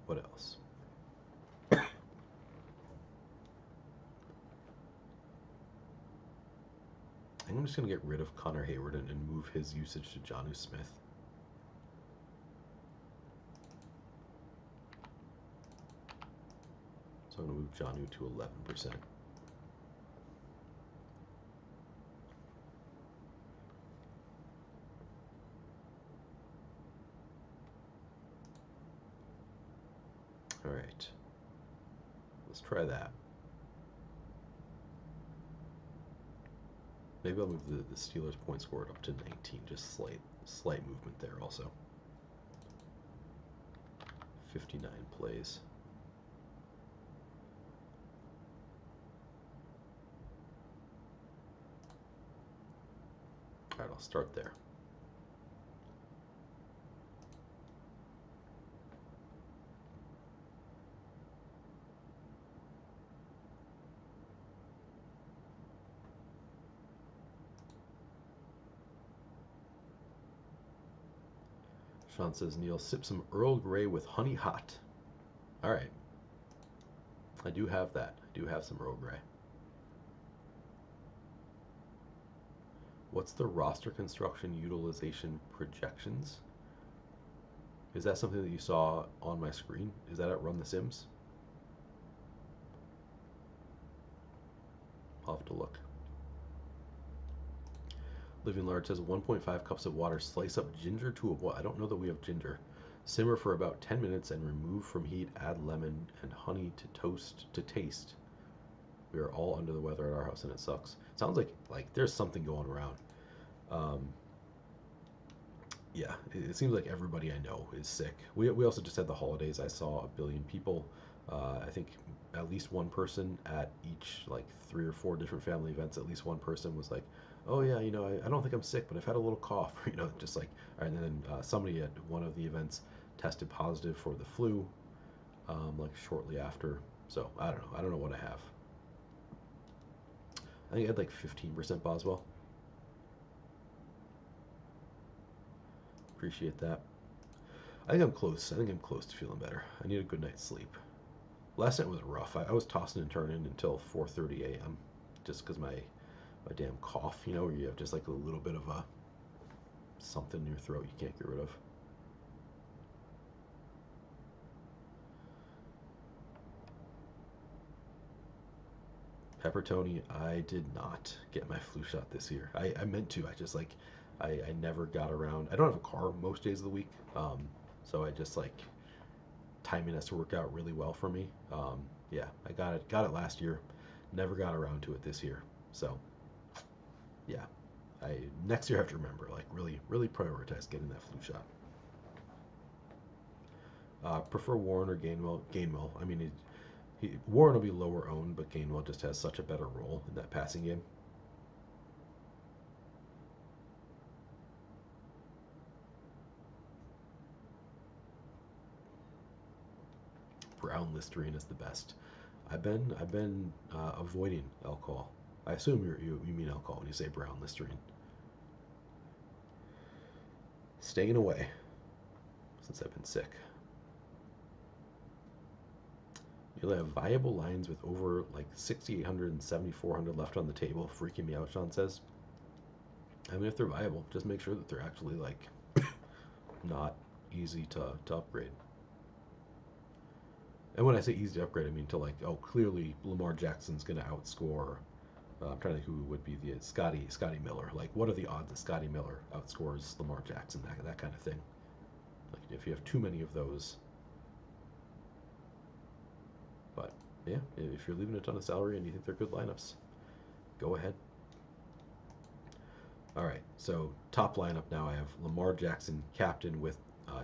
What else? I'm just going to get rid of Connor Hayward and move his usage to Jonnu Smith. So I'm going to move Jonnu to 11%. right. Let's try that. Maybe I'll move the Steelers point scored up to 19. Just slight movement there also. 59 plays. All right, I'll start there. Sean says, Neil, sip some Earl Grey with honey hot. All right. I do have that. I do have some Earl Grey. What's the roster construction utilization projections? Is that something that you saw on my screen? Is that at Run the Sims? I'll have to look. Living Large says 1.5 cups of water, slice up ginger to a boil. I don't know that we have ginger. Simmer for about 10 minutes and remove from heat. Add lemon and honey to taste. We are all under the weather at our house and it sucks. It sounds like there's something going around. Yeah, it seems like everybody I know is sick. We also just had the holidays. I saw a billion people. I think at least one person at each, like 3 or 4 different family events, at least one person was like, oh yeah, I don't think I'm sick, but I've had a little cough, just like, and then somebody at one of the events tested positive for the flu, like shortly after. So I don't know what I have. I think I had like 15% Boswell. Appreciate that. I think I'm close. I think I'm close to feeling better. I need a good night's sleep. Last night was rough. I was tossing and turning until 4:30 a.m. just because my damn cough, where you have just like a little bit of a something in your throat you can't get rid of. Pepper Tony, I did not get my flu shot this year. I meant to. I never got around. I don't have a car most days of the week, so I just like timing has to work out really well for me. Yeah, I got it last year. Never got around to it this year. So yeah, next year I have to remember, like really prioritize getting that flu shot. Prefer Warren or Gainwell? Gainwell. I mean, Warren will be lower owned, but Gainwell just has such a better role in that passing game. Brown Listerine is the best. I've been avoiding alcohol. I assume you mean alcohol when you say brown Listerine. Staying away since I've been sick. You'll have viable lines with over like 6,800 and 7,400 left on the table. Freaking me out, Sean says. I mean, if they're viable, just make sure that they're actually like not easy to upgrade. And when I say easy to upgrade, I mean to like, oh, clearly Lamar Jackson's going to outscore. I'm trying to think who would be the Scotty Miller. Like, what are the odds that Scotty Miller outscores Lamar Jackson? That kind of thing. Like, if you have too many of those. But yeah, if you're leaving a ton of salary and you think they're good lineups, go ahead. All right, so top lineup now I have Lamar Jackson captain with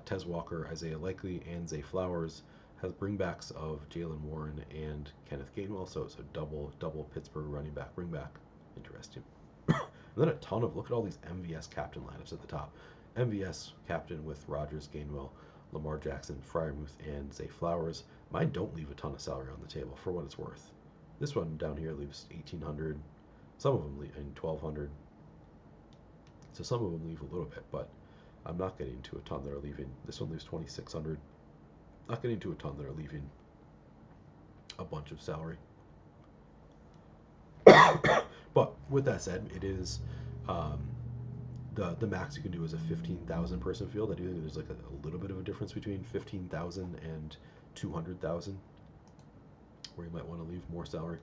Tez Walker, Isaiah Likely, and Zay Flowers. Has bringbacks of Jalen Warren and Kenneth Gainwell, so double Pittsburgh running back bringback. Interesting. And then a ton of, look at all these MVS captain lineups at the top. MVS captain with Rodgers, Gainwell, Lamar Jackson, Freiermuth, and Zay Flowers. Mine don't leave a ton of salary on the table for what it's worth. This one down here leaves 1,800. Some of them leave in 1,200. So some of them leave a little bit, but I'm not getting to a ton that are leaving. This one leaves 2,600. Not getting to a ton that are leaving a bunch of salary. But with that said, it is the max you can do is a 15,000 person field. I do think there's like a little bit of a difference between 15,000 and 200,000, where you might want to leave more salary.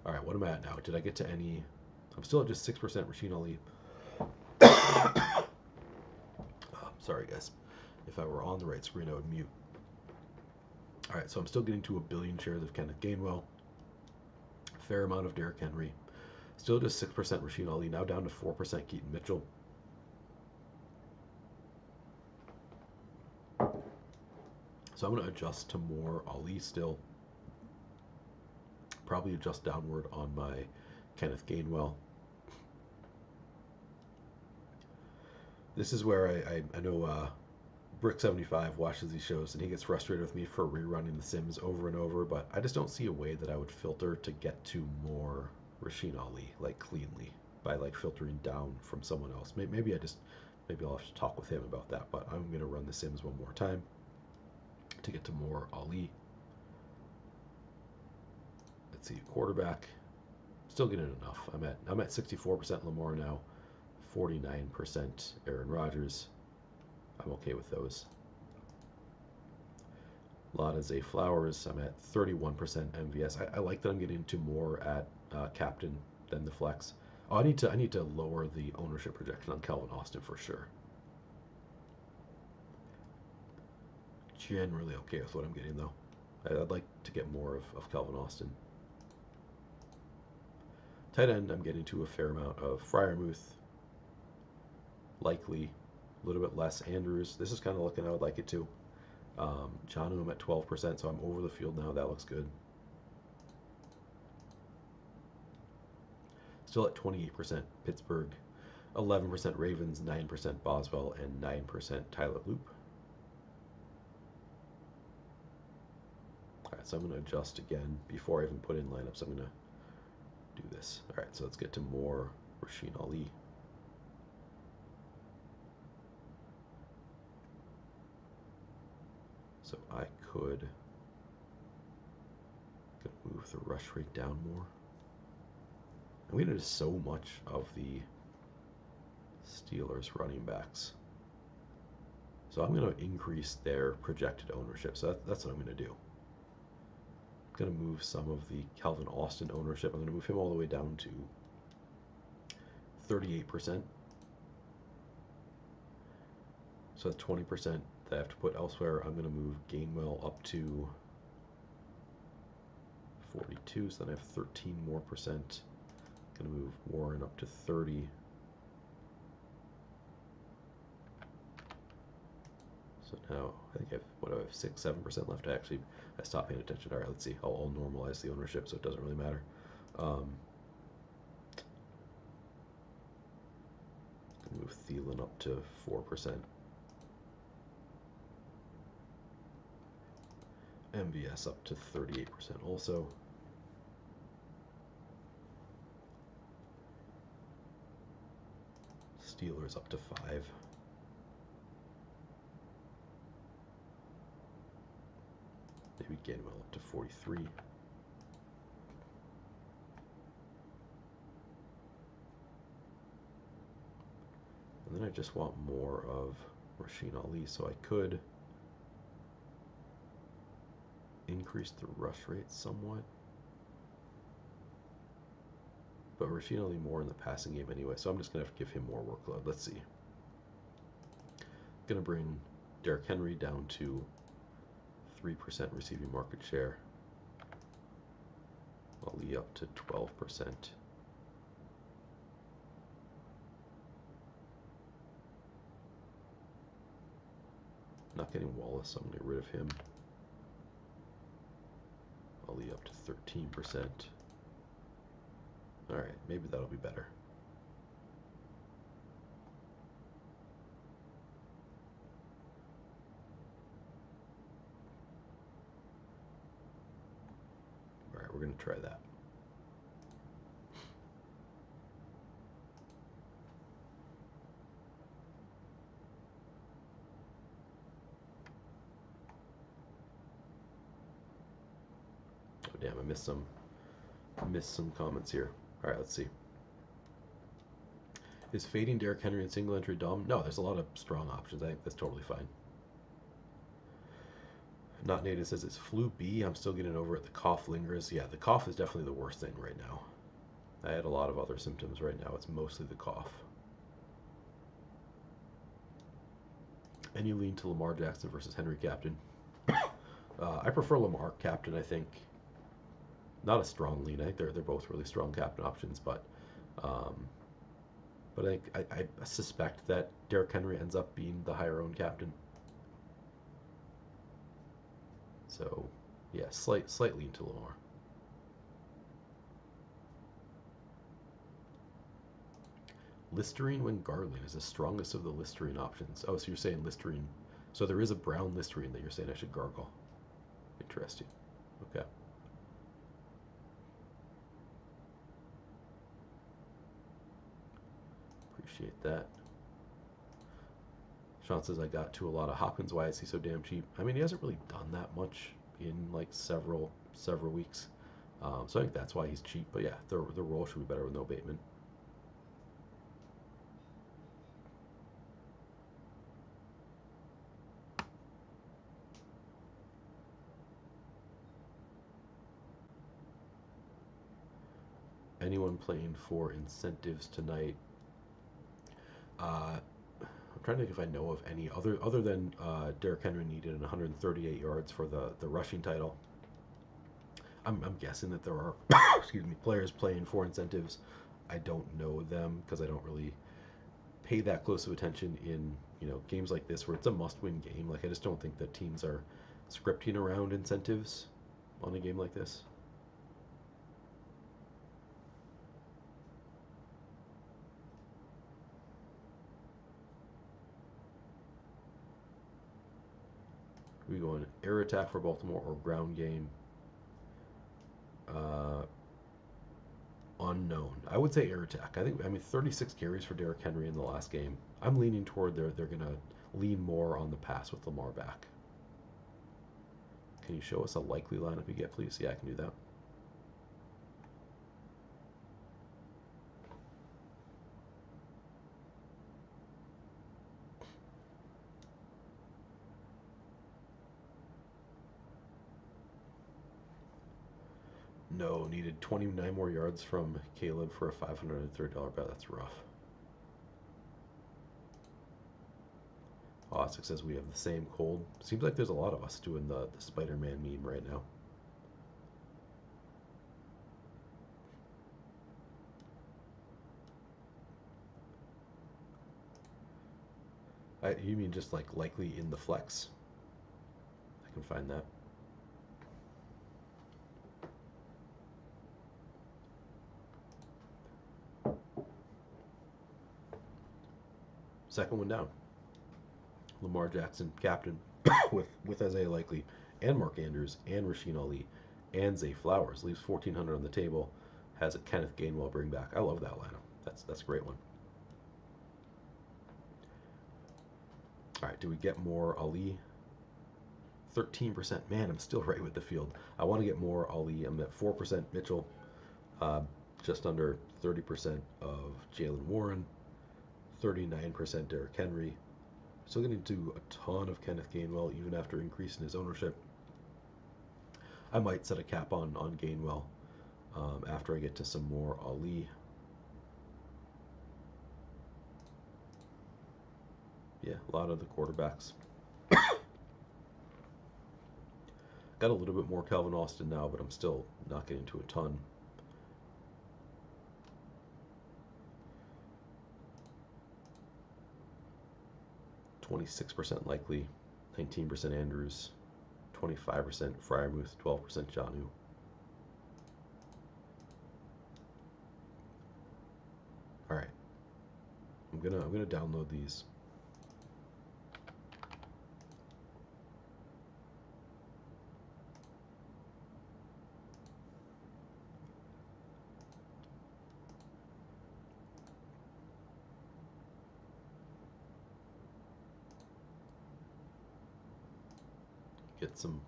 All right, what am I at now? Did I get to any? I'm still at just 6% Rasheen Ali. Sorry guys, if I were on the right screen I would mute. All right, so I'm still getting to 1 billion shares of Kenneth Gainwell. Fair amount of Derrick Henry. Still just 6% Rasheen Ali, now down to 4% Keaton Mitchell. So I'm going to adjust to more Ali still. Probably adjust downward on my Kenneth Gainwell. This is where I know Brick75 watches these shows and he gets frustrated with me for rerunning the Sims over and over, but I just don't see a way that I would filter to get to more Rasheen Ali, like cleanly, by like filtering down from someone else. Maybe I'll have to talk with him about that, but I'm going to run the Sims one more time to get to more Ali. Let's see, quarterback, still getting enough. I'm at 64% Lamar now, 49% Aaron Rodgers. I'm okay with those. Lot of Zay Flowers, I'm at 31% MVS. I like that I'm getting into more at captain than the flex. Oh, I need to lower the ownership projection on Calvin Austin for sure. Generally okay with what I'm getting though. I'd like to get more of Calvin Austin. Tight end, I'm getting to a fair amount of Freiermuth. Likely, a little bit less Andrews. This is kind of looking how I'd like it to. John, I'm at 12%, so I'm over the field now. That looks good. Still at 28% Pittsburgh, 11% Ravens, 9% Boswell, and 9% Tyler Loop. All right, so I'm going to adjust again before I even put in lineups. I'm going to do this. All right, so let's get to more Rasheen Ali. So I could move the rush rate down more. I'm getting into so much of the Steelers running backs. So I'm going to increase their projected ownership. So that's what I'm going to do. I'm going to move some of the Calvin Austin ownership. I'm going to move him all the way down to 38%. So that's 20% that I have to put elsewhere. I'm going to move Gainwell up to 42, so then I have 13 more percent. I'm going to move Warren up to 30. So now I think I have 6-7% left. I stopped paying attention. All right, let's see. I'll normalize the ownership so it doesn't really matter. Move Thielen up to 4%. MVS up to 38% also. Steelers up to 5. Maybe Gainwell up to 43. And then I just want more of Rasheen Ali, so I could increase the rush rate somewhat. But Rasheen Ali more in the passing game anyway, so I'm just going to have to give him more workload. Let's see. Going to bring Derrick Henry down to 3% receiving market share. Ali up to 12%. Not getting Wallace, so I'm going to get rid of him. Ali up to 13%. All right, maybe that'll be better. All right, we're going to try that. Oh damn, I missed some comments here. All right, let's see. Is fading Derrick Henry in single entry dumb? No, there's a lot of strong options. I think that's totally fine. Not Native says it's flu B. I'm still getting over it. The cough lingers. Yeah, the cough is definitely the worst thing right now. I had a lot of other symptoms right now. It's mostly the cough. And you lean to Lamar Jackson versus Henry Captain. I prefer Lamar captain. I think not a strong lean. I think they're both really strong captain options, um, but I suspect that Derrick Henry ends up being the higher owned captain. So yeah, slight lean to Lamar. Listerine when gargling is the strongest of the Listerine options. Oh, so you're saying Listerine. So there is a brown Listerine that you're saying I should gargle. Interesting. Okay. Appreciate that. Sean says I got to a lot of Hopkins. Why is he so damn cheap? I mean, he hasn't really done that much in like several weeks. So I think that's why he's cheap. But yeah, the role should be better with no Bateman. Anyone playing for incentives tonight? I'm trying to think if I know of any other than Derrick Henry needed 138 yards for the rushing title. I'm guessing that there are excuse me players playing for incentives. I don't know them because I don't really pay that close of attention in games like this where it's a must-win game. Like I just don't think that teams are scripting around incentives on a game like this. We going air attack for Baltimore or ground game? Uh, Unknown. I would say air attack. I mean 36 carries for Derrick Henry in the last game. I'm leaning toward they're gonna lean more on the pass with Lamar back. Can you show us a likely lineup you get, please? Yeah, I can do that. No, needed 29 more yards from Caleb for a $530 bet. That's rough. Ostic says we have the same cold. Seems like there's a lot of us doing the Spider-Man meme right now. You mean just like likely in the flex? I can find that. Second one down. Lamar Jackson, captain, with Isaiah Likely and Mark Andrews and Rasheen Ali and Zay Flowers. Leaves 1,400 on the table. Has a Kenneth Gainwell bring back. I love that lineup. That's a great one. All right, do we get more Ali? 13%. Man, I'm still right with the field. I want to get more Ali. I'm at 4% Mitchell, uh, just under 30% of Jalen Warren, 39% Derrick Henry. Still getting to a ton of Kenneth Gainwell even after increasing his ownership. I might set a cap on Gainwell after I get to some more Ali. Yeah, a lot of the quarterbacks. Got a little bit more Calvin Austin now, but I'm still not getting to a ton. %26% Likely, 19% Andrews, 25% Fryermuth, 12% Janu. All right, I'm gonna download these.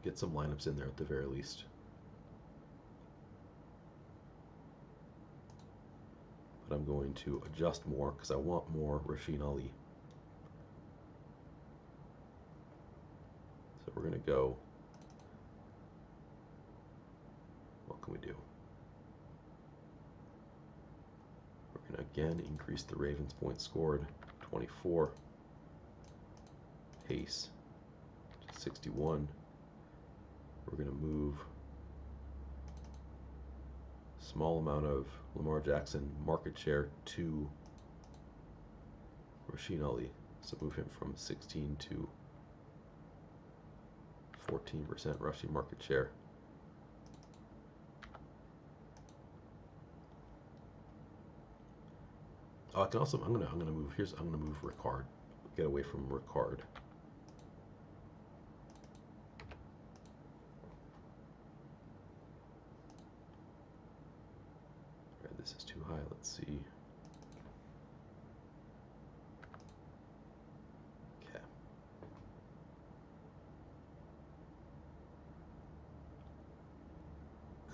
Get some lineups in there at the very least. But I'm going to adjust more because I want more Rasheen Ali. So we're gonna go. What can we do? We're gonna again increase the Ravens points scored. 24. Pace. 61. We're going to move small amount of Lamar Jackson market share to Rasheen Ali. So move him from 16 to 14% rushing market share. Oh, I can also I'm gonna move I'm gonna move Ricard. Get away from Ricard. Alright, this is too high. Let's see. Okay.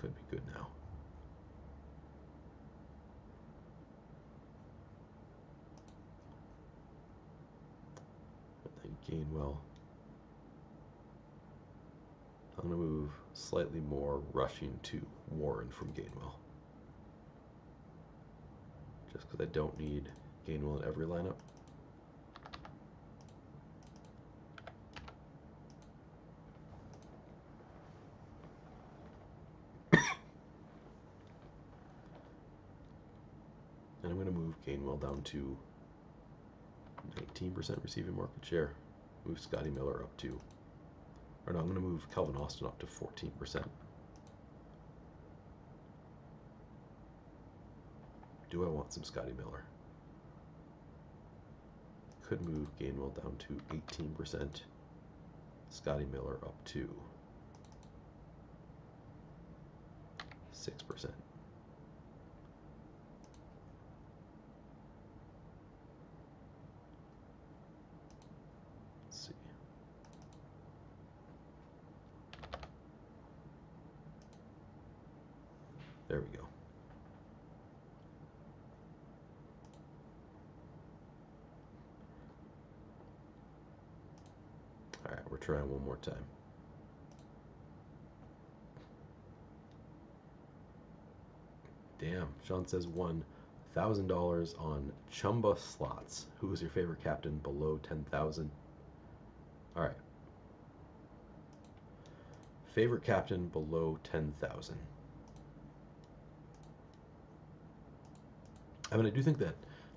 Could be good now. Gainwell. I'm going to move slightly more rushing to Warren from Gainwell. Just because I don't need Gainwell in every lineup. And I'm going to move Gainwell down to 19% receiving market share. Move Scotty Miller up to, or no, I'm going to move Calvin Austin up to 14%. Do I want some Scotty Miller? Could move Gainwell down to 18%. Scotty Miller up to 6%. There we go. All right, we're trying one more time. Damn, Sean says $1,000 on Chumba slots. Who is your favorite captain below 10,000? All right. Favorite captain below 10,000. I mean, I do think that,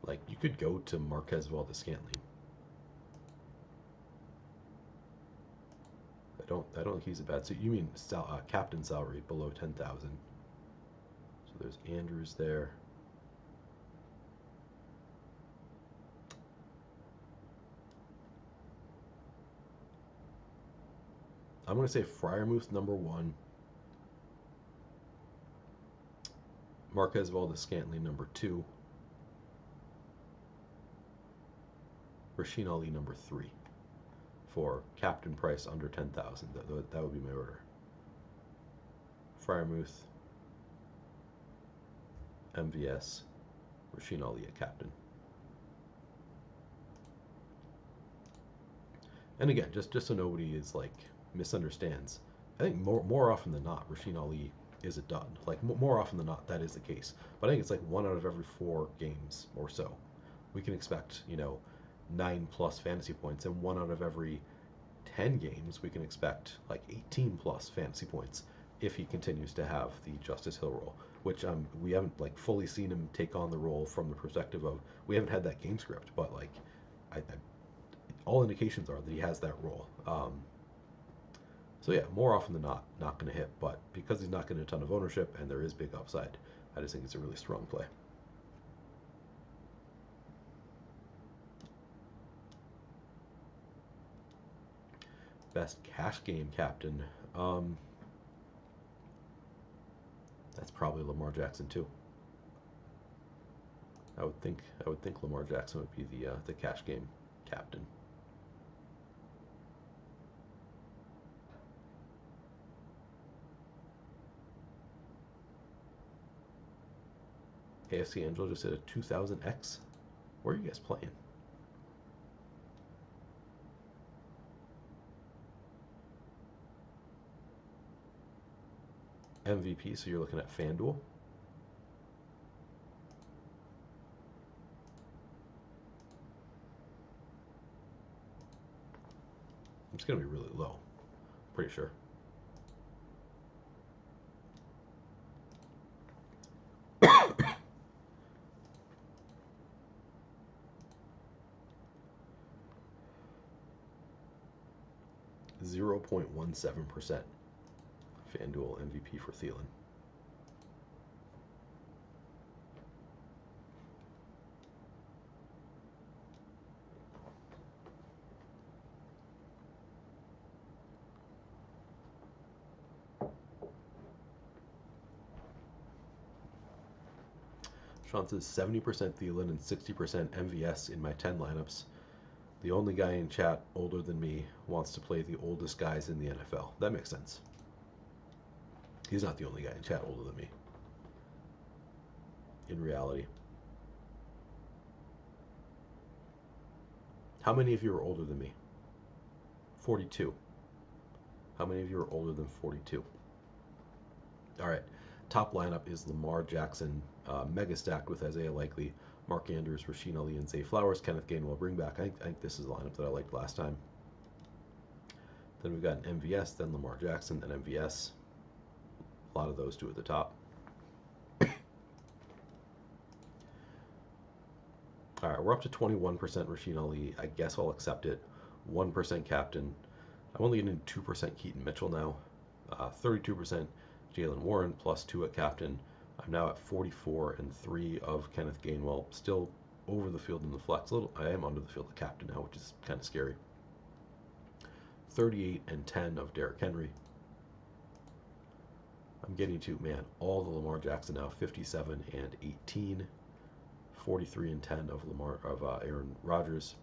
like, you could go to Marquez Valdes-Scantling. I don't think he's a bad. So you mean captain salary below 10,000? So there's Andrews there. I'm going to say Freiermuth #1. Marquez Valdes-Scantling #2. Rasheen Ali #3 for captain price under 10,000. That would be my order. Freiermuth, MVS, Rasheen Ali at captain. And again, just so nobody is like misunderstands, I think more often than not, Rasheen Ali is a dud. Like more often than not, that is the case. But I think it's like 1 out of every 4 games or so, we can expect 9+ fantasy points, and 1 out of every 10 games we can expect like 18+ fantasy points if he continues to have the Justice Hill role, which we haven't like fully seen him take on the role from the perspective of, we haven't had that game script, but like all indications are that he has that role. So yeah, more often than not going to hit, but because he's not getting a ton of ownership and there is big upside, I just think it's a really strong play. Best cash game captain. That's probably Lamar Jackson too. I would think Lamar Jackson would be the cash game captain. AFC Angel just hit a 2000x. Where are you guys playing? MVP, so you're looking at FanDuel. It's going to be really low, pretty sure. 0.17%. FanDuel MVP for Thielen. Sean says 70% Thielen and 60% MVS in my 10 lineups. The only guy in chat older than me wants to play the oldest guys in the NFL. That makes sense. He's not the only guy in chat older than me. In reality. How many of you are older than me? 42. How many of you are older than 42? All right. Top lineup is Lamar Jackson, mega stacked with Isaiah Likely, Mark Andrews, Rasheen Ali, and Zay Flowers. Kenneth Gainwell bring back. I think this is the lineup that I liked last time. Then we've got an MVS, then Lamar Jackson, then MVS. A lot of those two at the top. All right, we're up to 21% Rasheen Ali. I guess I'll accept it. 1% captain. I'm only getting 2% Keaton Mitchell now. 32% Jalen Warren, plus 2 at captain. I'm now at 44 and 3 of Kenneth Gainwell. Still over the field in the flex. I am under the field at captain now, which is kind of scary. 38 and 10 of Derrick Henry. I'm getting to, man, all the Lamar Jackson now. 57 and 18. 43 and 10 of Aaron Rodgers.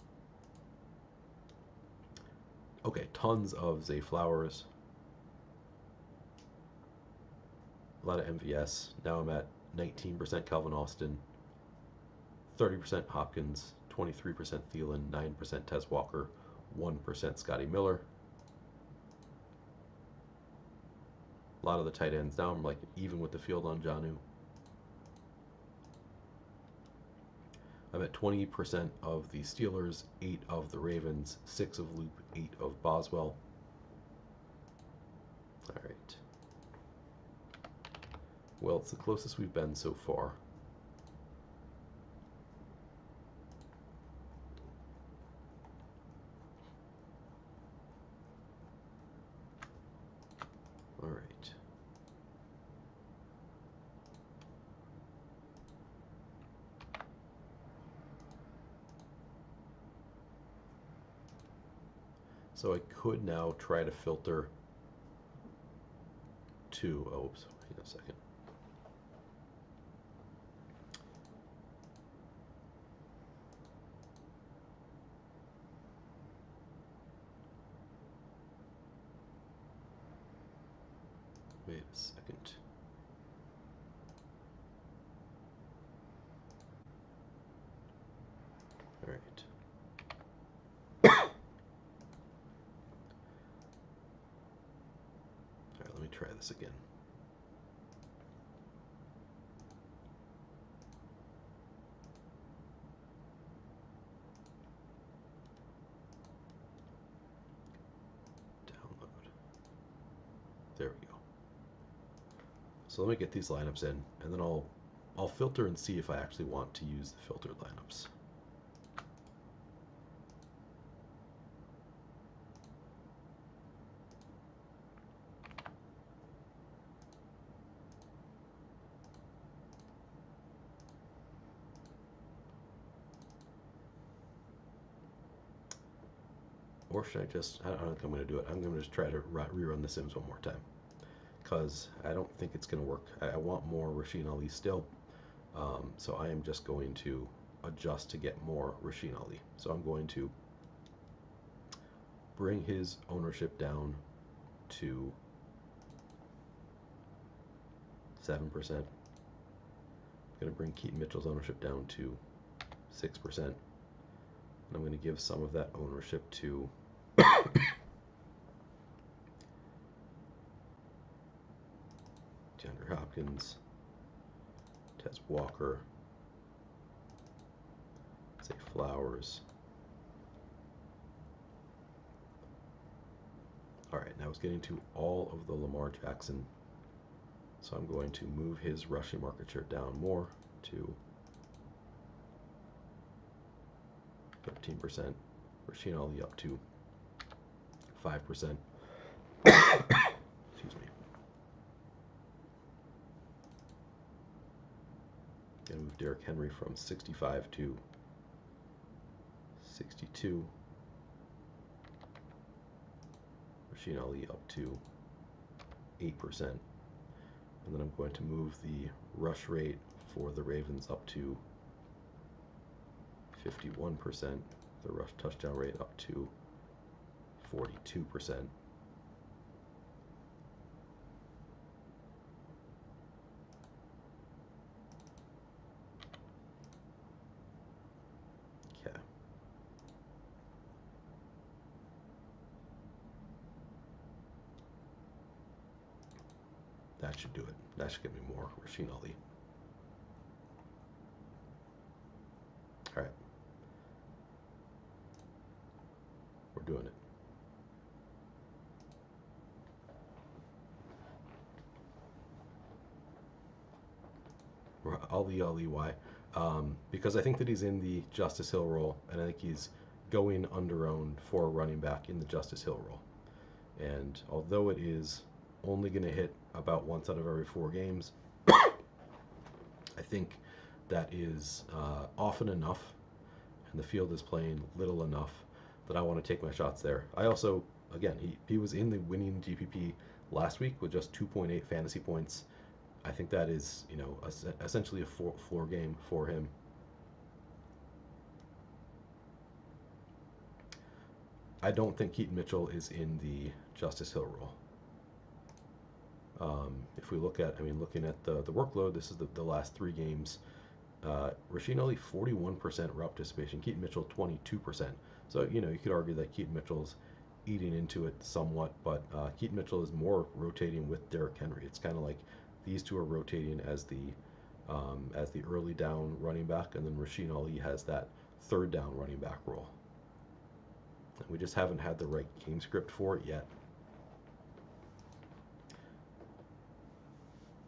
Okay, tons of Zay Flowers. A lot of MVS. Now I'm at 19% Calvin Austin, 30% Hopkins, 23% Thielen, 9% Tez Walker, 1% Scotty Miller. A lot of the tight ends now. I'm like even with the field on Jonnu. I'm at 20% of the Steelers, 8 of the Ravens, 6 of Loop, 8 of Boswell. All right. Well, it's the closest we've been so far. All right. So I could now try to filter to, oops, wait a second. Wait a second. All right. All right, let me try this again. Download. There we go. So let me get these lineups in, and then I'll filter and see if I actually want to use the filtered lineups. Or should I just, I don't think I'm going to do it. I'm going to just try to rerun The Sims one more time. Because I don't think it's going to work. I want more Rasheen Ali still. So I am just going to adjust to get more Rasheen Ali. So I'm going to bring his ownership down to 7%. I'm going to bring Keaton Mitchell's ownership down to 6%. And I'm going to give some of that ownership to DeAndre Hopkins, Tez Walker, Zay Flowers. All right, now it's getting to all of the Lamar Jackson. So I'm going to move his rushing market share down more to 13%. Rasheen Ali up to 5%. Excuse me. Gonna move Derrick Henry from 65 to 62. Rasheen Ali up to 8%. And then I'm going to move the rush rate for the Ravens up to 51%. The rush touchdown rate up to 42%. Okay. That should do it. That should get me more Rasheen Ali. All right. We're doing it. Ali, why? Because I think that he's in the Justice Hill role, and I think he's going under-owned for a running back in the Justice Hill role. And although it is only going to hit about once out of every 4 games, I think that is often enough, and the field is playing little enough that I want to take my shots there. I also, again, he was in the winning GPP last week with just 2.8 fantasy points. I think that is, essentially a floor game for him. I don't think Keaton Mitchell is in the Justice Hill role. If we look at, looking at the workload, this is the last 3 games. Rasheen Ali 41% route participation, Keaton Mitchell 22%. So you could argue that Keaton Mitchell's eating into it somewhat, but Keaton Mitchell is more rotating with Derrick Henry. It's kind of like these two are rotating as the early down running back, and then Rasheen Ali has that third down running back role. And we just haven't had the right game script for it yet.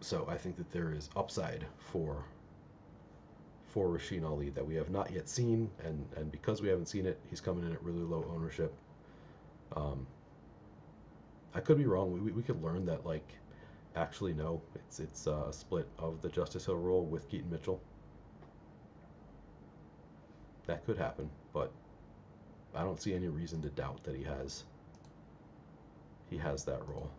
So I think that there is upside for Rasheen Ali that we have not yet seen, and because we haven't seen it, he's coming in at really low ownership. I could be wrong. We could learn that, actually no, it's a split of the Justice Hill role with Keaton Mitchell. That could happen, but I don't see any reason to doubt that he has that role.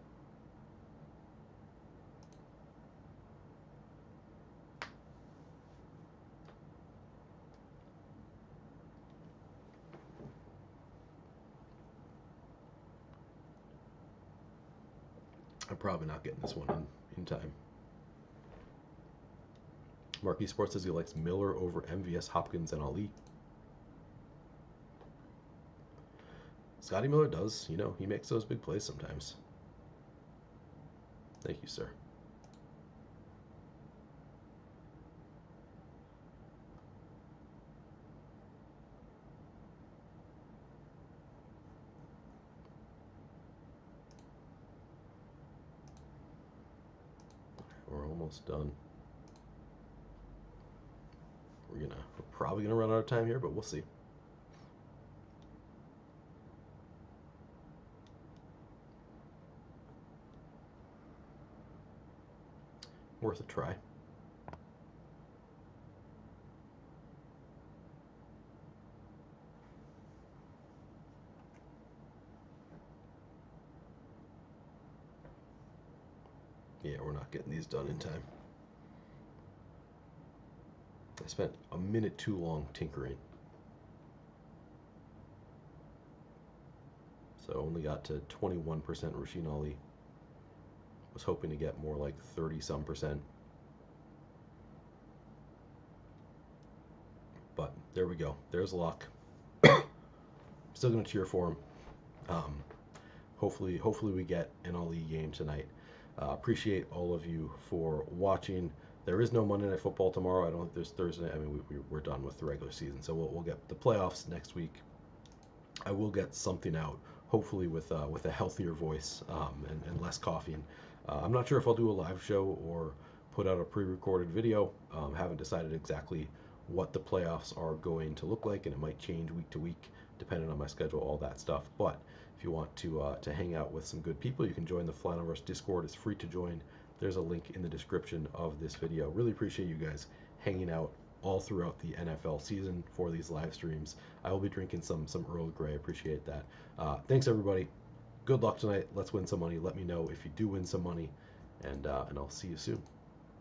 I'm probably not getting this one in time. Marquee Sports says he likes Miller over MVS, Hopkins, and Ali. Scotty Miller does, he makes those big plays sometimes. Thank you, sir. We're almost done. We're probably gonna run out of time here, but we'll see. Worth a try. Yeah, we're not getting these done in time. I spent a minute too long tinkering. So only got to 21% Rasheen Ali. Was hoping to get more like 30-some%. But there we go. There's luck. Still going to cheer for him. Hopefully we get an Ali game tonight. Appreciate all of you for watching. There is no Monday Night Football tomorrow. I don't think there's Thursday. We're done with the regular season, so we'll get the playoffs next week. I will get something out, hopefully with a healthier voice and less coughing. I'm not sure if I'll do a live show or put out a pre-recorded video. Haven't decided exactly what the playoffs are going to look like, and it might change week to week depending on my schedule, all that stuff. But if you want to hang out with some good people, you can join the Flaniverse Discord. It's free to join. There's a link in the description of this video. Really appreciate you guys hanging out all throughout the NFL season for these live streams. I will be drinking some Earl Grey. Appreciate that. Thanks everybody. Good luck tonight. Let's win some money. Let me know if you do win some money, and I'll see you soon.